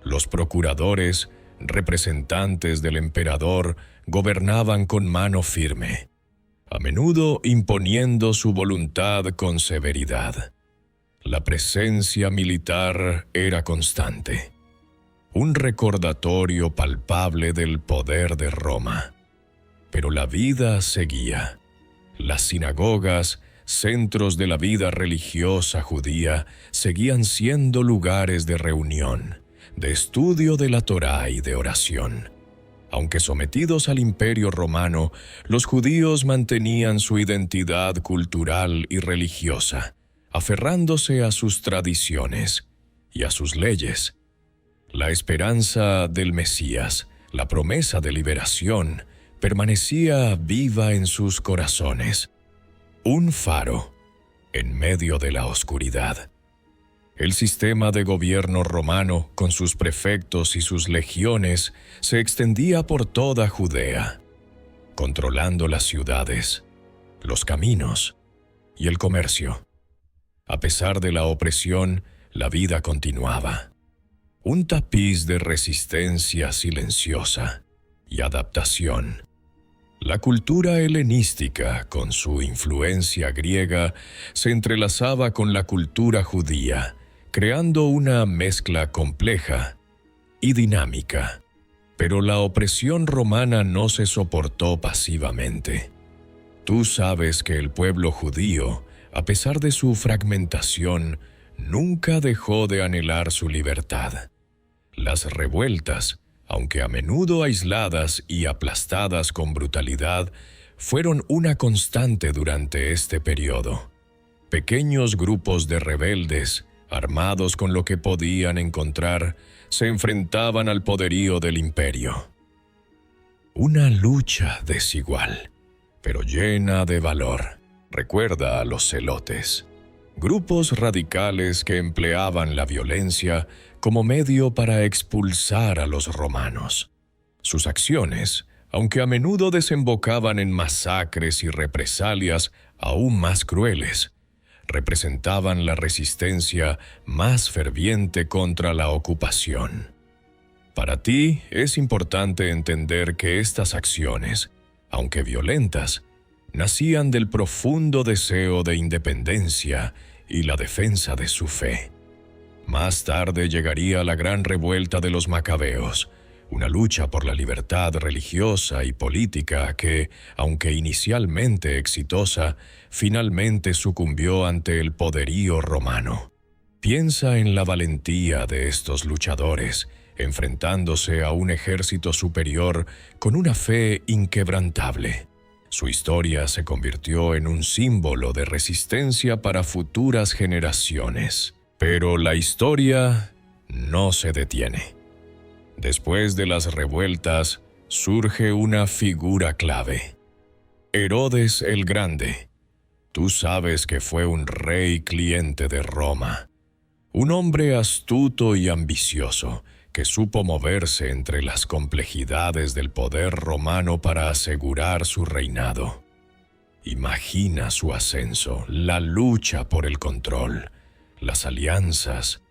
Los procuradores, representantes del emperador, gobernaban con mano firme, a menudo imponiendo su voluntad con severidad. La presencia militar era constante, un recordatorio palpable del poder de Roma. Pero la vida seguía. Las sinagogas, centros de la vida religiosa judía, seguían siendo lugares de reunión, de estudio de la Torá y de oración. Aunque sometidos al Imperio Romano, los judíos mantenían su identidad cultural y religiosa, aferrándose a sus tradiciones y a sus leyes. La esperanza del Mesías, la promesa de liberación, permanecía viva en sus corazones. Un faro en medio de la oscuridad. El sistema de gobierno romano, con sus prefectos y sus legiones, se extendía por toda Judea, controlando las ciudades, los caminos y el comercio. A pesar de la opresión, la vida continuaba. Un tapiz de resistencia silenciosa y adaptación. La cultura helenística, con su influencia griega, se entrelazaba con la cultura judía, creando una mezcla compleja y dinámica. Pero la opresión romana no se soportó pasivamente. Tú sabes que el pueblo judío, a pesar de su fragmentación, nunca dejó de anhelar su libertad. Las revueltas, aunque a menudo aisladas y aplastadas con brutalidad, fueron una constante durante este periodo. Pequeños grupos de rebeldes, armados con lo que podían encontrar, se enfrentaban al poderío del imperio. Una lucha desigual, pero llena de valor. Recuerda a los celotes, grupos radicales que empleaban la violencia como medio para expulsar a los romanos. Sus acciones, aunque a menudo desembocaban en masacres y represalias aún más crueles, representaban la resistencia más ferviente contra la ocupación. Para ti es importante entender que estas acciones, aunque violentas, nacían del profundo deseo de independencia y la defensa de su fe. Más tarde llegaría la gran revuelta de los macabeos, una lucha por la libertad religiosa y política que, aunque inicialmente exitosa, finalmente sucumbió ante el poderío romano. Piensa en la valentía de estos luchadores, enfrentándose a un ejército superior con una fe inquebrantable. Su historia se convirtió en un símbolo de resistencia para futuras generaciones. Pero la historia no se detiene. Después de las revueltas, surge una figura clave. Herodes el Grande. Tú sabes que fue un rey cliente de Roma. Un hombre astuto y ambicioso que supo moverse entre las complejidades del poder romano para asegurar su reinado. Imagina su ascenso, la lucha por el control, las alianzas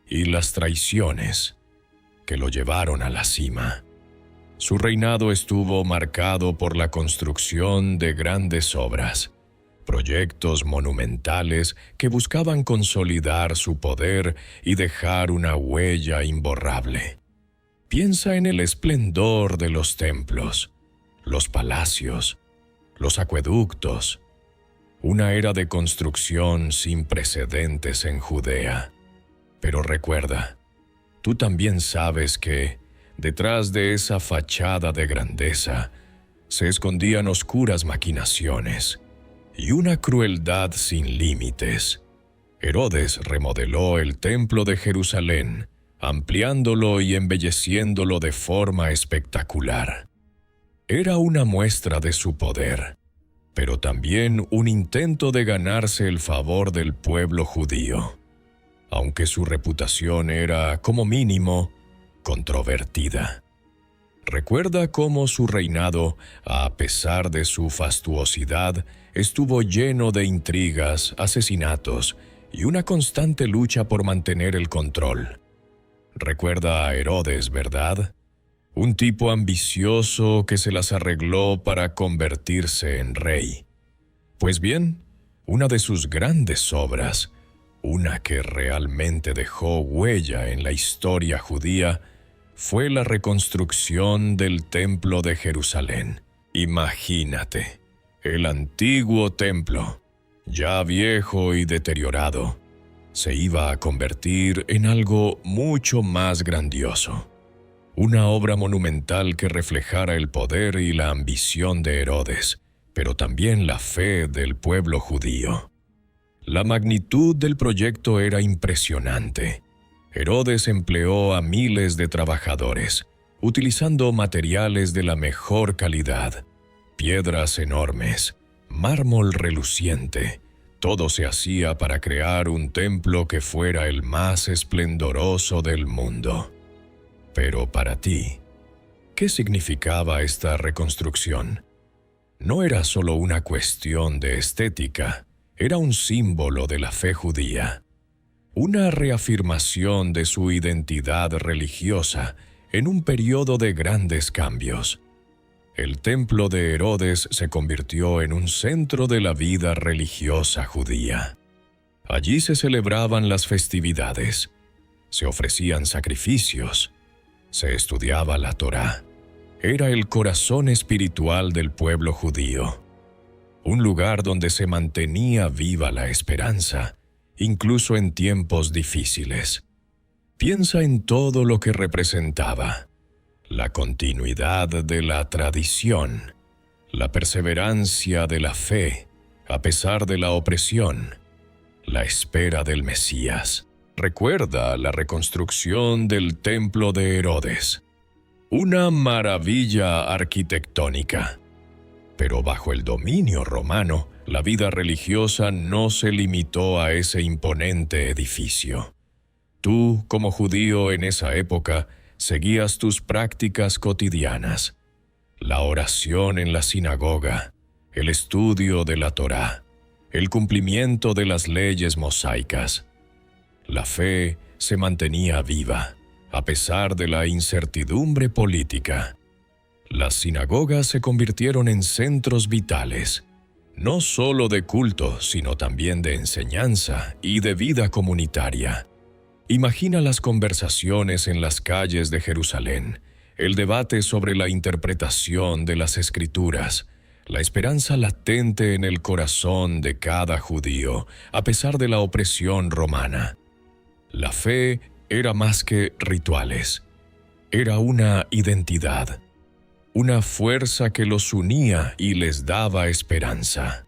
y las traiciones que lo llevaron a la cima. Su reinado estuvo marcado por la construcción de grandes obras, proyectos monumentales que buscaban consolidar su poder y dejar una huella imborrable. Piensa en el esplendor de los templos, los palacios, los acueductos, una era de construcción sin precedentes en Judea. Pero recuerda, tú también sabes que, detrás de esa fachada de grandeza, se escondían oscuras maquinaciones y una crueldad sin límites. Herodes remodeló el templo de Jerusalén, ampliándolo y embelleciéndolo de forma espectacular. Era una muestra de su poder, pero también un intento de ganarse el favor del pueblo judío, aunque su reputación era, como mínimo, controvertida. Recuerda cómo su reinado, a pesar de su fastuosidad, estuvo lleno de intrigas, asesinatos y una constante lucha por mantener el control. Recuerda a Herodes, ¿verdad? Un tipo ambicioso que se las arregló para convertirse en rey. Pues bien, una de sus grandes obras, una que realmente dejó huella en la historia judía, fue la reconstrucción del Templo de Jerusalén. Imagínate, el antiguo templo, ya viejo y deteriorado, se iba a convertir en algo mucho más grandioso. Una obra monumental que reflejara el poder y la ambición de Herodes, pero también la fe del pueblo judío. La magnitud del proyecto era impresionante. Herodes empleó a miles de trabajadores, utilizando materiales de la mejor calidad, piedras enormes, mármol reluciente. Todo se hacía para crear un templo que fuera el más esplendoroso del mundo. Pero para ti, ¿qué significaba esta reconstrucción? No era solo una cuestión de estética, era un símbolo de la fe judía, una reafirmación de su identidad religiosa en un periodo de grandes cambios. El templo de Herodes se convirtió en un centro de la vida religiosa judía. Allí se celebraban las festividades, se ofrecían sacrificios, se estudiaba la Torá. Era el corazón espiritual del pueblo judío, un lugar donde se mantenía viva la esperanza, incluso en tiempos difíciles. Piensa en todo lo que representaba: la continuidad de la tradición, la perseverancia de la fe, a pesar de la opresión, la espera del Mesías. Recuerda la reconstrucción del templo de Herodes, una maravilla arquitectónica. Pero bajo el dominio romano, la vida religiosa no se limitó a ese imponente edificio. Tú, como judío en esa época, seguías tus prácticas cotidianas: la oración en la sinagoga, el estudio de la Torá, el cumplimiento de las leyes mosaicas. La fe se mantenía viva, a pesar de la incertidumbre política. Las sinagogas se convirtieron en centros vitales, no solo de culto, sino también de enseñanza y de vida comunitaria. Imagina las conversaciones en las calles de Jerusalén, el debate sobre la interpretación de las Escrituras, la esperanza latente en el corazón de cada judío, a pesar de la opresión romana. La fe era más que rituales, era una identidad, una fuerza que los unía y les daba esperanza.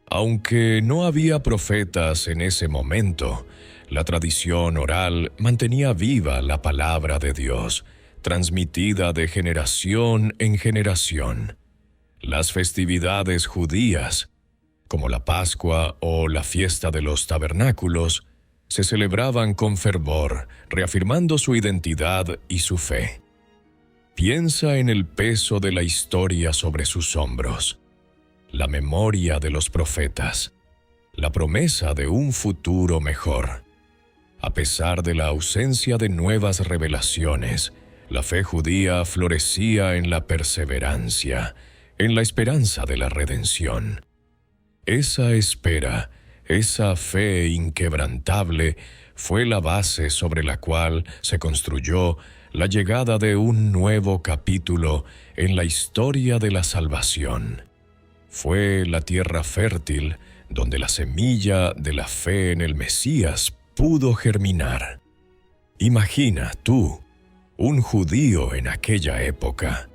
Aunque no había profetas en ese momento, la tradición oral mantenía viva la palabra de Dios, transmitida de generación en generación. Las festividades judías, como la Pascua o la fiesta de los tabernáculos, se celebraban con fervor, reafirmando su identidad y su fe. Piensa en el peso de la historia sobre sus hombros, la memoria de los profetas, la promesa de un futuro mejor. A pesar de la ausencia de nuevas revelaciones, la fe judía florecía en la perseverancia, en la esperanza de la redención. Esa espera, esa fe inquebrantable, fue la base sobre la cual se construyó la llegada de un nuevo capítulo en la historia de la salvación. Fue la tierra fértil donde la semilla de la fe en el Mesías pudo germinar. Imagina tú, un judío en aquella época.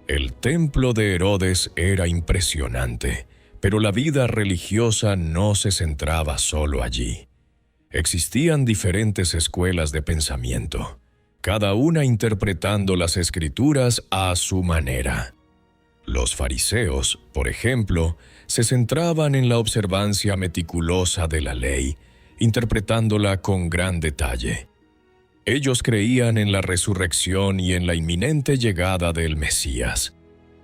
El templo de Herodes era impresionante, pero la vida religiosa no se centraba solo allí. Existían diferentes escuelas de pensamiento, cada una interpretando las Escrituras a su manera. Los fariseos, por ejemplo, se centraban en la observancia meticulosa de la ley, interpretándola con gran detalle. Ellos creían en la resurrección y en la inminente llegada del Mesías.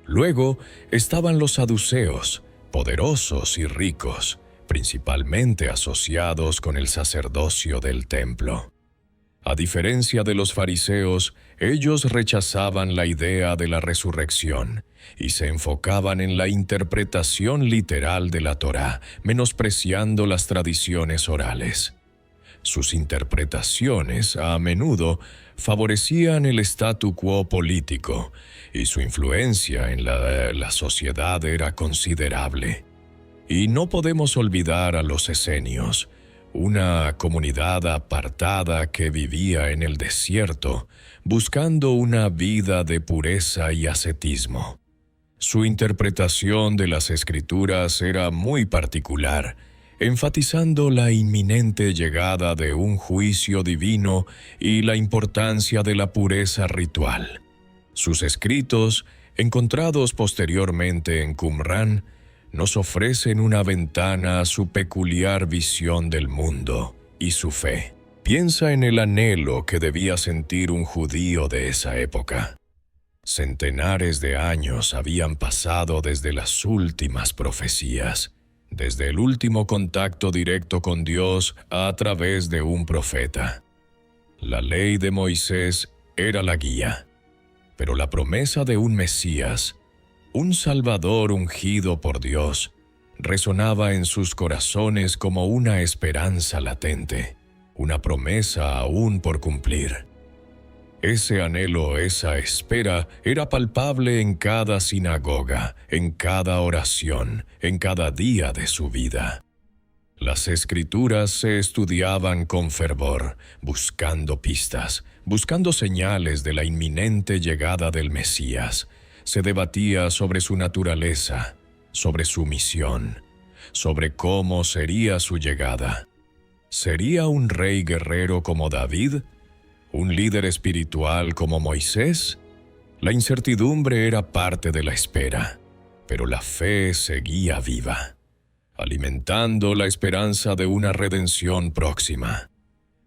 Luego estaban los saduceos, poderosos y ricos, principalmente asociados con el sacerdocio del templo. A diferencia de los fariseos, ellos rechazaban la idea de la resurrección y se enfocaban en la interpretación literal de la Torá, menospreciando las tradiciones orales. Sus interpretaciones, a menudo, favorecían el statu quo político, y su influencia en la sociedad era considerable. Y no podemos olvidar a los esenios, una comunidad apartada que vivía en el desierto, buscando una vida de pureza y ascetismo. Su interpretación de las Escrituras era muy particular, enfatizando la inminente llegada de un juicio divino y la importancia de la pureza ritual. Sus escritos, encontrados posteriormente en Qumrán, nos ofrecen una ventana a su peculiar visión del mundo y su fe. Piensa en el anhelo que debía sentir un judío de esa época. Centenares de años habían pasado desde las últimas profecías, desde el último contacto directo con Dios a través de un profeta. La ley de Moisés era la guía, pero la promesa de un Mesías, un Salvador ungido por Dios, resonaba en sus corazones como una esperanza latente, una promesa aún por cumplir. Ese anhelo, esa espera, era palpable en cada sinagoga, en cada oración, en cada día de su vida. Las Escrituras se estudiaban con fervor, buscando pistas, buscando señales de la inminente llegada del Mesías. Se debatía sobre su naturaleza, sobre su misión, sobre cómo sería su llegada. ¿Sería un rey guerrero como David? ¿Un líder espiritual como Moisés? La incertidumbre era parte de la espera, pero la fe seguía viva, alimentando la esperanza de una redención próxima,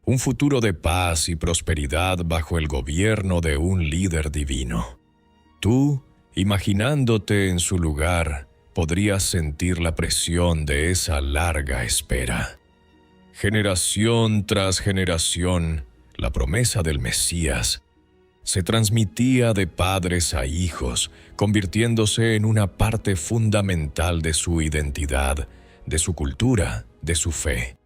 un futuro de paz y prosperidad bajo el gobierno de un líder divino. Tú, imaginándote en su lugar, podrías sentir la presión de esa larga espera. Generación tras generación, la promesa del Mesías se transmitía de padres a hijos, convirtiéndose en una parte fundamental de su identidad, de su cultura, de su fe.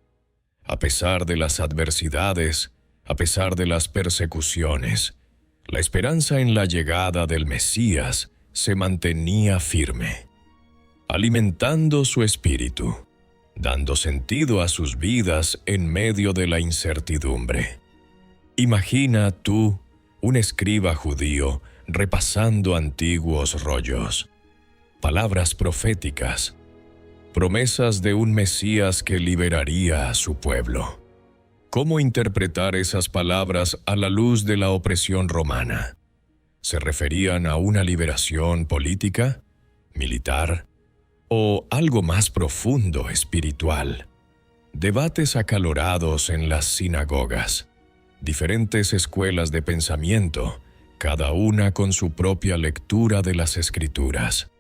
A pesar de las adversidades, a pesar de las persecuciones, la esperanza en la llegada del Mesías se mantenía firme, alimentando su espíritu, dando sentido a sus vidas en medio de la incertidumbre. Imagina tú, un escriba judío, repasando antiguos rollos, palabras proféticas, promesas de un Mesías que liberaría a su pueblo. ¿Cómo interpretar esas palabras a la luz de la opresión romana? ¿Se referían a una liberación política, militar, o algo más profundo, espiritual? Debates acalorados en las sinagogas. Diferentes escuelas de pensamiento, cada una con su propia lectura de las Escrituras.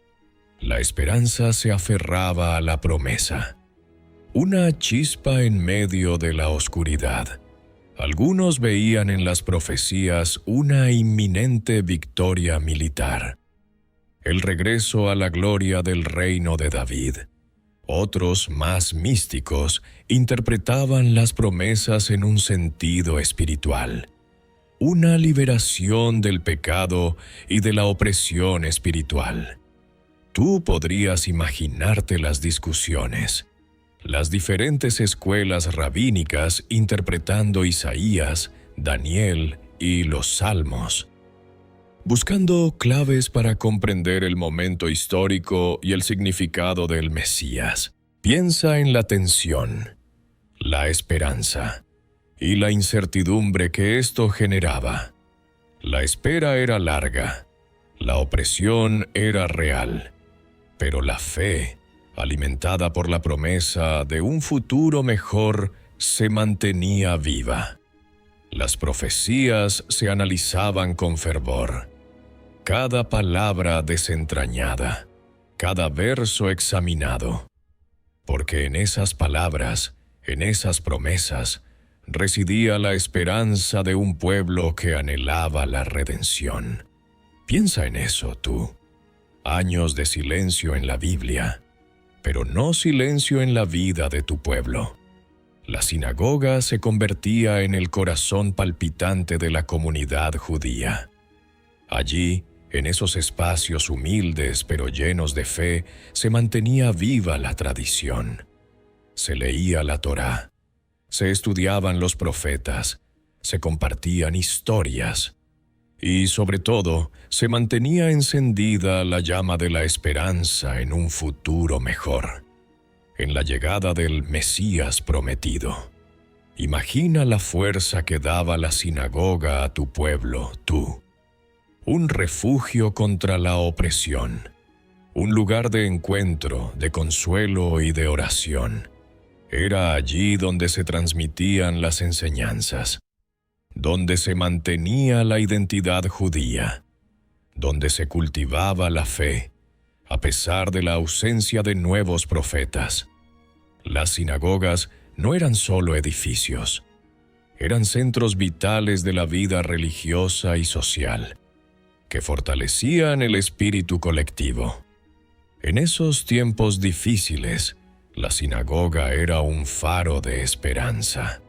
La esperanza se aferraba a la promesa. Una chispa en medio de la oscuridad. Algunos veían en las profecías una inminente victoria militar, el regreso a la gloria del reino de David. Otros, más místicos, interpretaban las promesas en un sentido espiritual, una liberación del pecado y de la opresión espiritual. Tú podrías imaginarte las discusiones, las diferentes escuelas rabínicas interpretando Isaías, Daniel y los Salmos, buscando claves para comprender el momento histórico y el significado del Mesías. Piensa en la tensión, la esperanza y la incertidumbre que esto generaba. La espera era larga, la opresión era real, pero la fe, alimentada por la promesa de un futuro mejor, se mantenía viva. Las profecías se analizaban con fervor, cada palabra desentrañada, cada verso examinado, porque en esas palabras, en esas promesas, residía la esperanza de un pueblo que anhelaba la redención. Piensa en eso tú. Años de silencio en la Biblia, pero no silencio en la vida de tu pueblo. La sinagoga se convertía en el corazón palpitante de la comunidad judía. Allí, en esos espacios humildes pero llenos de fe, se mantenía viva la tradición. Se leía la Torá, se estudiaban los profetas, se compartían historias y, sobre todo, se mantenía encendida la llama de la esperanza en un futuro mejor, en la llegada del Mesías prometido. Imagina la fuerza que daba la sinagoga a tu pueblo, tú. Un refugio contra la opresión, un lugar de encuentro, de consuelo y de oración. Era allí donde se transmitían las enseñanzas, donde se mantenía la identidad judía, donde se cultivaba la fe, a pesar de la ausencia de nuevos profetas. Las sinagogas no eran solo edificios, eran centros vitales de la vida religiosa y social, que fortalecían el espíritu colectivo. En esos tiempos difíciles, la sinagoga era un faro de esperanza.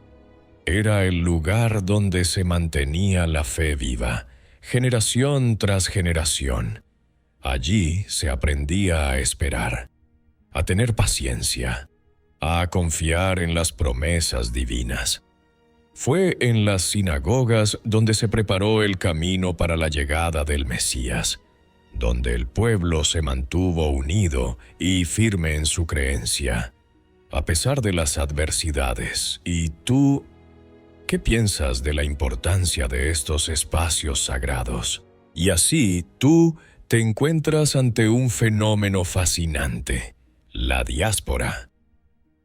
Era el lugar donde se mantenía la fe viva, generación tras generación. Allí se aprendía a esperar, a tener paciencia, a confiar en las promesas divinas. Fue en las sinagogas donde se preparó el camino para la llegada del Mesías, donde el pueblo se mantuvo unido y firme en su creencia, a pesar de las adversidades. ¿Y tú, qué piensas de la importancia de estos espacios sagrados? Y así tú te encuentras ante un fenómeno fascinante, la diáspora.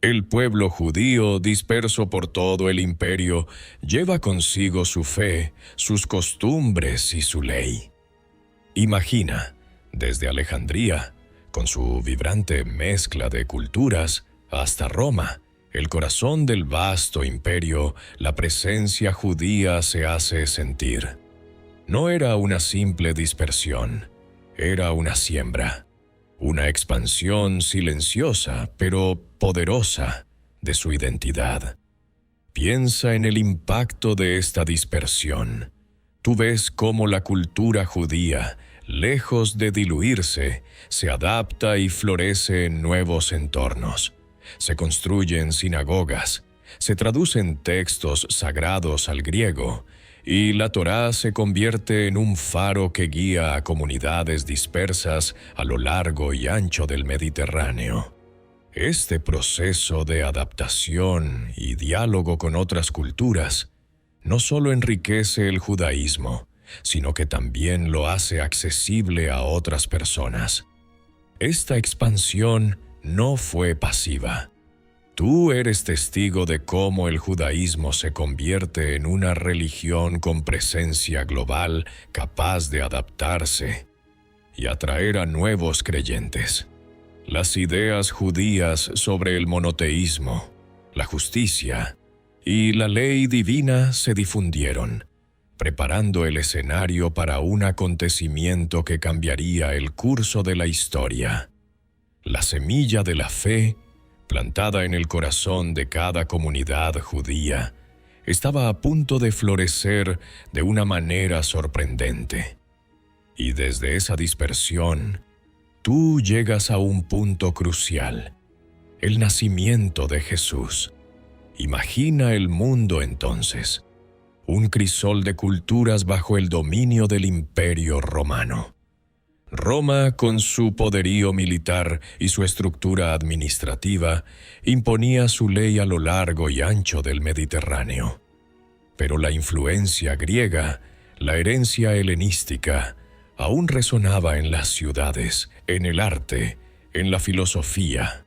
El pueblo judío, disperso por todo el imperio, lleva consigo su fe, sus costumbres y su ley. Imagina, desde Alejandría, con su vibrante mezcla de culturas, hasta Roma, el corazón del vasto imperio, la presencia judía se hace sentir. No era una simple dispersión, era una siembra, una expansión silenciosa pero poderosa de su identidad. Piensa en el impacto de esta dispersión. Tú ves cómo la cultura judía, lejos de diluirse, se adapta y florece en nuevos entornos. Se construyen sinagogas, se traducen textos sagrados al griego, y la Torá se convierte en un faro que guía a comunidades dispersas a lo largo y ancho del Mediterráneo. Este proceso de adaptación y diálogo con otras culturas no solo enriquece el judaísmo, sino que también lo hace accesible a otras personas. Esta expansión no fue pasiva. Tú eres testigo de cómo el judaísmo se convierte en una religión con presencia global capaz de adaptarse y atraer a nuevos creyentes. Las ideas judías sobre el monoteísmo, la justicia y la ley divina se difundieron, preparando el escenario para un acontecimiento que cambiaría el curso de la historia. La semilla de la fe, plantada en el corazón de cada comunidad judía, estaba a punto de florecer de una manera sorprendente. Y desde esa dispersión, tú llegas a un punto crucial, el nacimiento de Jesús. Imagina el mundo entonces, un crisol de culturas bajo el dominio del Imperio Romano. Roma, con su poderío militar y su estructura administrativa, imponía su ley a lo largo y ancho del Mediterráneo. Pero la influencia griega, la herencia helenística, aún resonaba en las ciudades, en el arte, en la filosofía.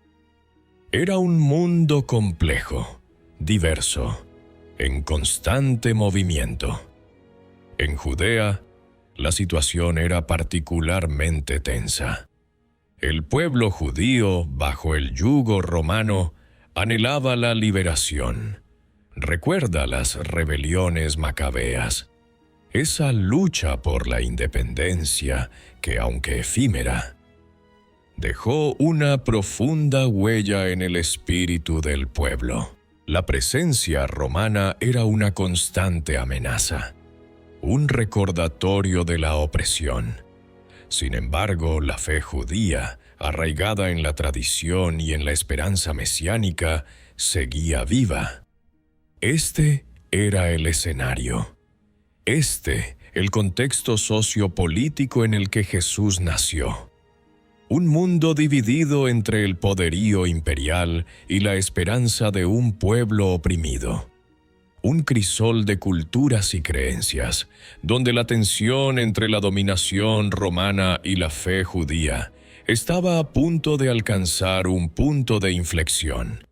Era un mundo complejo, diverso, en constante movimiento. En Judea, la situación era particularmente tensa. El pueblo judío, bajo el yugo romano, anhelaba la liberación. Recuerda las rebeliones macabeas, esa lucha por la independencia que, aunque efímera, dejó una profunda huella en el espíritu del pueblo. La presencia romana era una constante amenaza, un recordatorio de la opresión. Sin embargo, la fe judía, arraigada en la tradición y en la esperanza mesiánica, seguía viva. Este era el escenario. El contexto sociopolítico en el que Jesús nació. Un mundo dividido entre el poderío imperial y la esperanza de un pueblo oprimido. Un crisol de culturas y creencias, donde la tensión entre la dominación romana y la fe judía estaba a punto de alcanzar un punto de inflexión.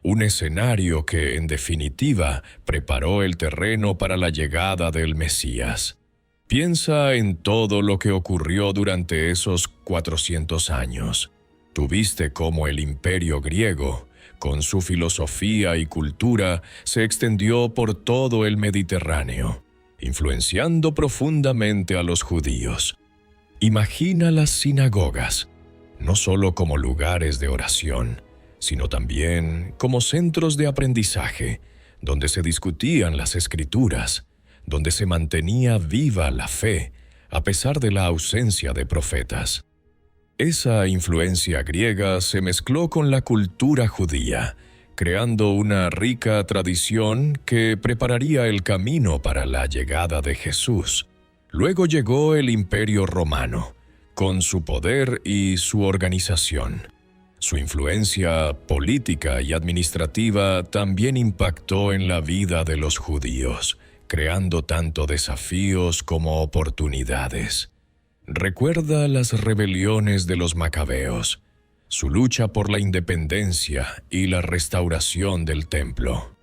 Un escenario que, en definitiva, preparó el terreno para la llegada del Mesías. Piensa en todo lo que ocurrió durante esos 400 años. Tuviste cómo el imperio griego, con su filosofía y cultura, se extendió por todo el Mediterráneo, influenciando profundamente a los judíos. Imagina las sinagogas, no solo como lugares de oración, sino también como centros de aprendizaje, donde se discutían las Escrituras, donde se mantenía viva la fe, a pesar de la ausencia de profetas. Esa influencia griega se mezcló con la cultura judía, creando una rica tradición que prepararía el camino para la llegada de Jesús. Luego llegó el Imperio Romano, con su poder y su organización. Su influencia política y administrativa también impactó en la vida de los judíos, creando tanto desafíos como oportunidades. Recuerda las rebeliones de los macabeos, su lucha por la independencia y la restauración del templo.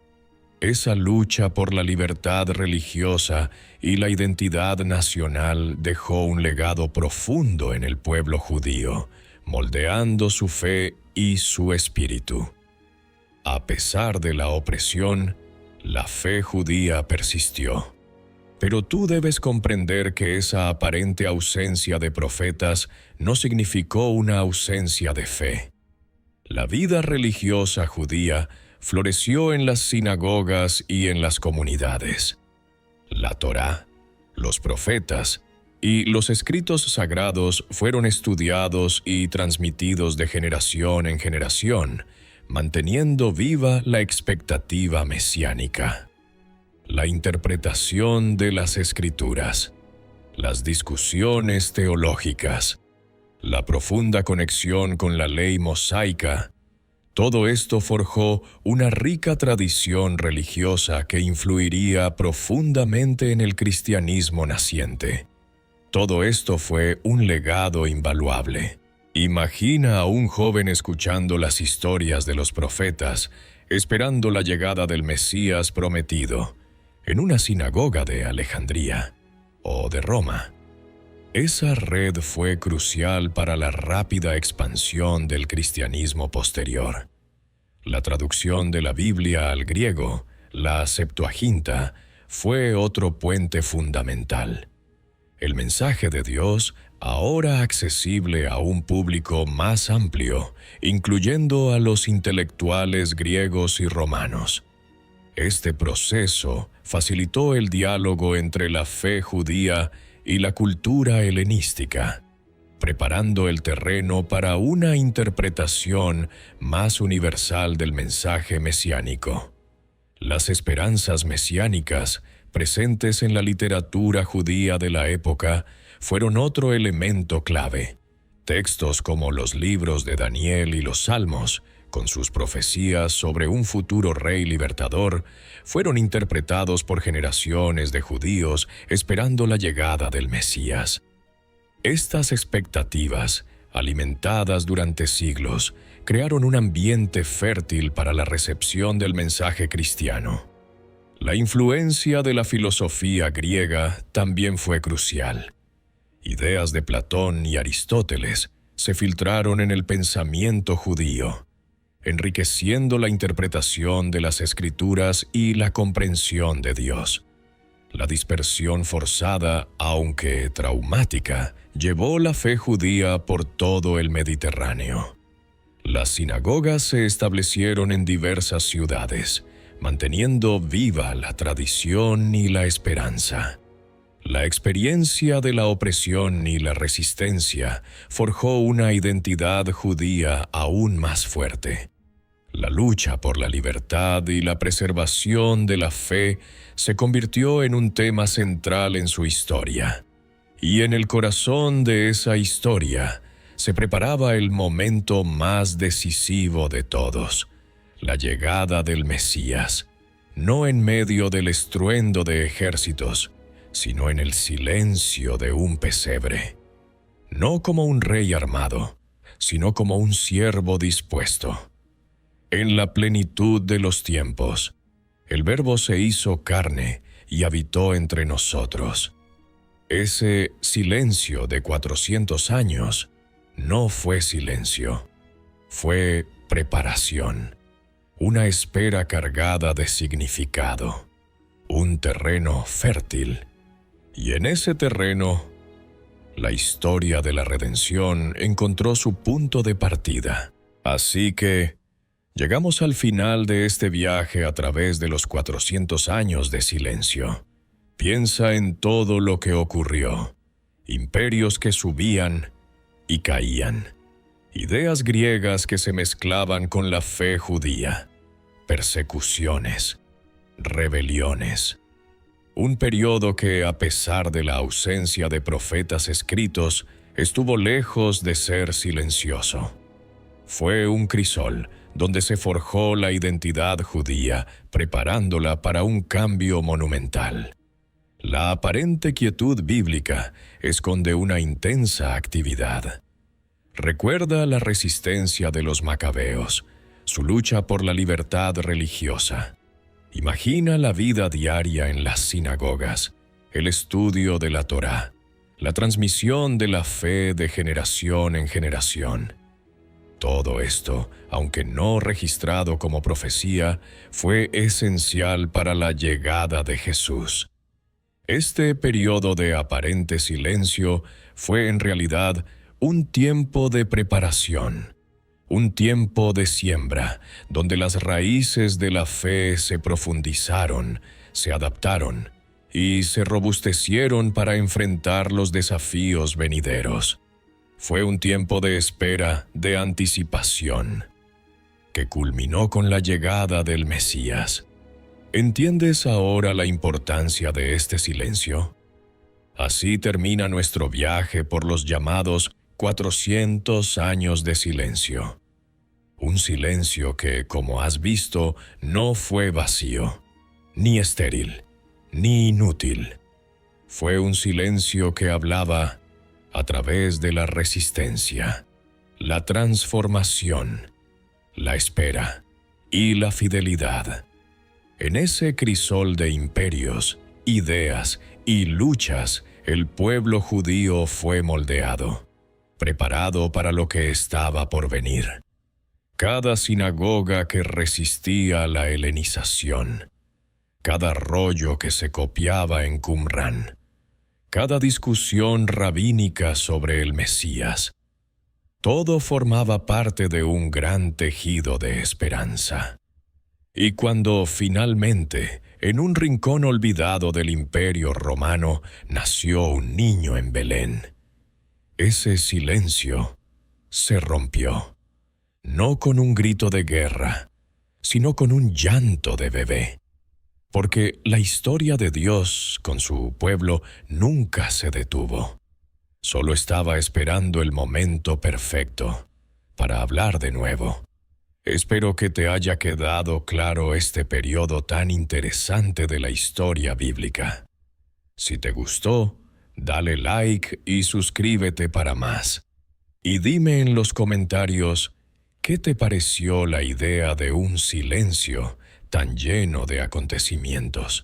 Esa lucha por la libertad religiosa y la identidad nacional dejó un legado profundo en el pueblo judío, moldeando su fe y su espíritu. A pesar de la opresión, la fe judía persistió. Pero tú debes comprender que esa aparente ausencia de profetas no significó una ausencia de fe. La vida religiosa judía floreció en las sinagogas y en las comunidades. La Torá, los profetas y los escritos sagrados fueron estudiados y transmitidos de generación en generación, manteniendo viva la expectativa mesiánica. La interpretación de las Escrituras, las discusiones teológicas, la profunda conexión con la ley mosaica, todo esto forjó una rica tradición religiosa que influiría profundamente en el cristianismo naciente. Todo esto fue un legado invaluable. Imagina a un joven escuchando las historias de los profetas, esperando la llegada del Mesías prometido, en una sinagoga de Alejandría o de Roma. Esa red fue crucial para la rápida expansión del cristianismo posterior. La traducción de la Biblia al griego, la Septuaginta, fue otro puente fundamental. El mensaje de Dios, ahora accesible a un público más amplio, incluyendo a los intelectuales griegos y romanos. Este proceso facilitó el diálogo entre la fe judía y la cultura helenística. preparando el terreno para una interpretación más universal del mensaje mesiánico. Las esperanzas mesiánicas, presentes en la literatura judía de la época, fueron otro elemento clave. Textos como los libros de Daniel y los Salmos, con sus profecías sobre un futuro rey libertador, fueron interpretados por generaciones de judíos esperando la llegada del Mesías. Estas expectativas, alimentadas durante siglos, crearon un ambiente fértil para la recepción del mensaje cristiano. La influencia de la filosofía griega también fue crucial. Ideas de Platón y Aristóteles se filtraron en el pensamiento judío, enriqueciendo la interpretación de las Escrituras y la comprensión de Dios. La dispersión forzada, aunque traumática, llevó la fe judía por todo el Mediterráneo. Las sinagogas se establecieron en diversas ciudades, manteniendo viva la tradición y la esperanza. La experiencia de la opresión y la resistencia forjó una identidad judía aún más fuerte. La lucha por la libertad y la preservación de la fe se convirtió en un tema central en su historia. Y en el corazón de esa historia se preparaba el momento más decisivo de todos, la llegada del Mesías, no en medio del estruendo de ejércitos, sino en el silencio de un pesebre. No como un rey armado, sino como un siervo dispuesto. En la plenitud de los tiempos, el Verbo se hizo carne y habitó entre nosotros. Ese silencio de 400 años no fue silencio, fue preparación, una espera cargada de significado, un terreno fértil. Y en ese terreno, la historia de la redención encontró su punto de partida. Así que llegamos al final de este viaje a través de los 400 años de silencio. Piensa en todo lo que ocurrió. Imperios que subían y caían. Ideas griegas que se mezclaban con la fe judía. Persecuciones. Rebeliones. Un periodo que, a pesar de la ausencia de profetas escritos, estuvo lejos de ser silencioso. Fue un crisol donde se forjó la identidad judía, preparándola para un cambio monumental. La aparente quietud bíblica esconde una intensa actividad. Recuerda la resistencia de los macabeos, su lucha por la libertad religiosa. Imagina la vida diaria en las sinagogas, el estudio de la Torá, la transmisión de la fe de generación en generación. Todo esto, aunque no registrado como profecía, fue esencial para la llegada de Jesús. Este periodo de aparente silencio fue en realidad un tiempo de preparación, un tiempo de siembra, donde las raíces de la fe se profundizaron, se adaptaron y se robustecieron para enfrentar los desafíos venideros. Fue un tiempo de espera, de anticipación, que culminó con la llegada del Mesías. ¿Entiendes ahora la importancia de este silencio? Así termina nuestro viaje por los llamados 400 años de silencio. Un silencio que, como has visto, no fue vacío, ni estéril, ni inútil. Fue un silencio que hablaba a través de la resistencia, la transformación, la espera y la fidelidad. En ese crisol de imperios, ideas y luchas, el pueblo judío fue moldeado, preparado para lo que estaba por venir. Cada sinagoga que resistía la helenización, cada rollo que se copiaba en Qumrán, cada discusión rabínica sobre el Mesías, todo formaba parte de un gran tejido de esperanza. Y cuando finalmente, en un rincón olvidado del Imperio Romano, nació un niño en Belén, ese silencio se rompió, no con un grito de guerra, sino con un llanto de bebé. Porque la historia de Dios con su pueblo nunca se detuvo. Solo estaba esperando el momento perfecto para hablar de nuevo. Espero que te haya quedado claro este periodo tan interesante de la historia bíblica. Si te gustó, dale like y suscríbete para más. Y dime en los comentarios qué te pareció la idea de un silencio tan lleno de acontecimientos.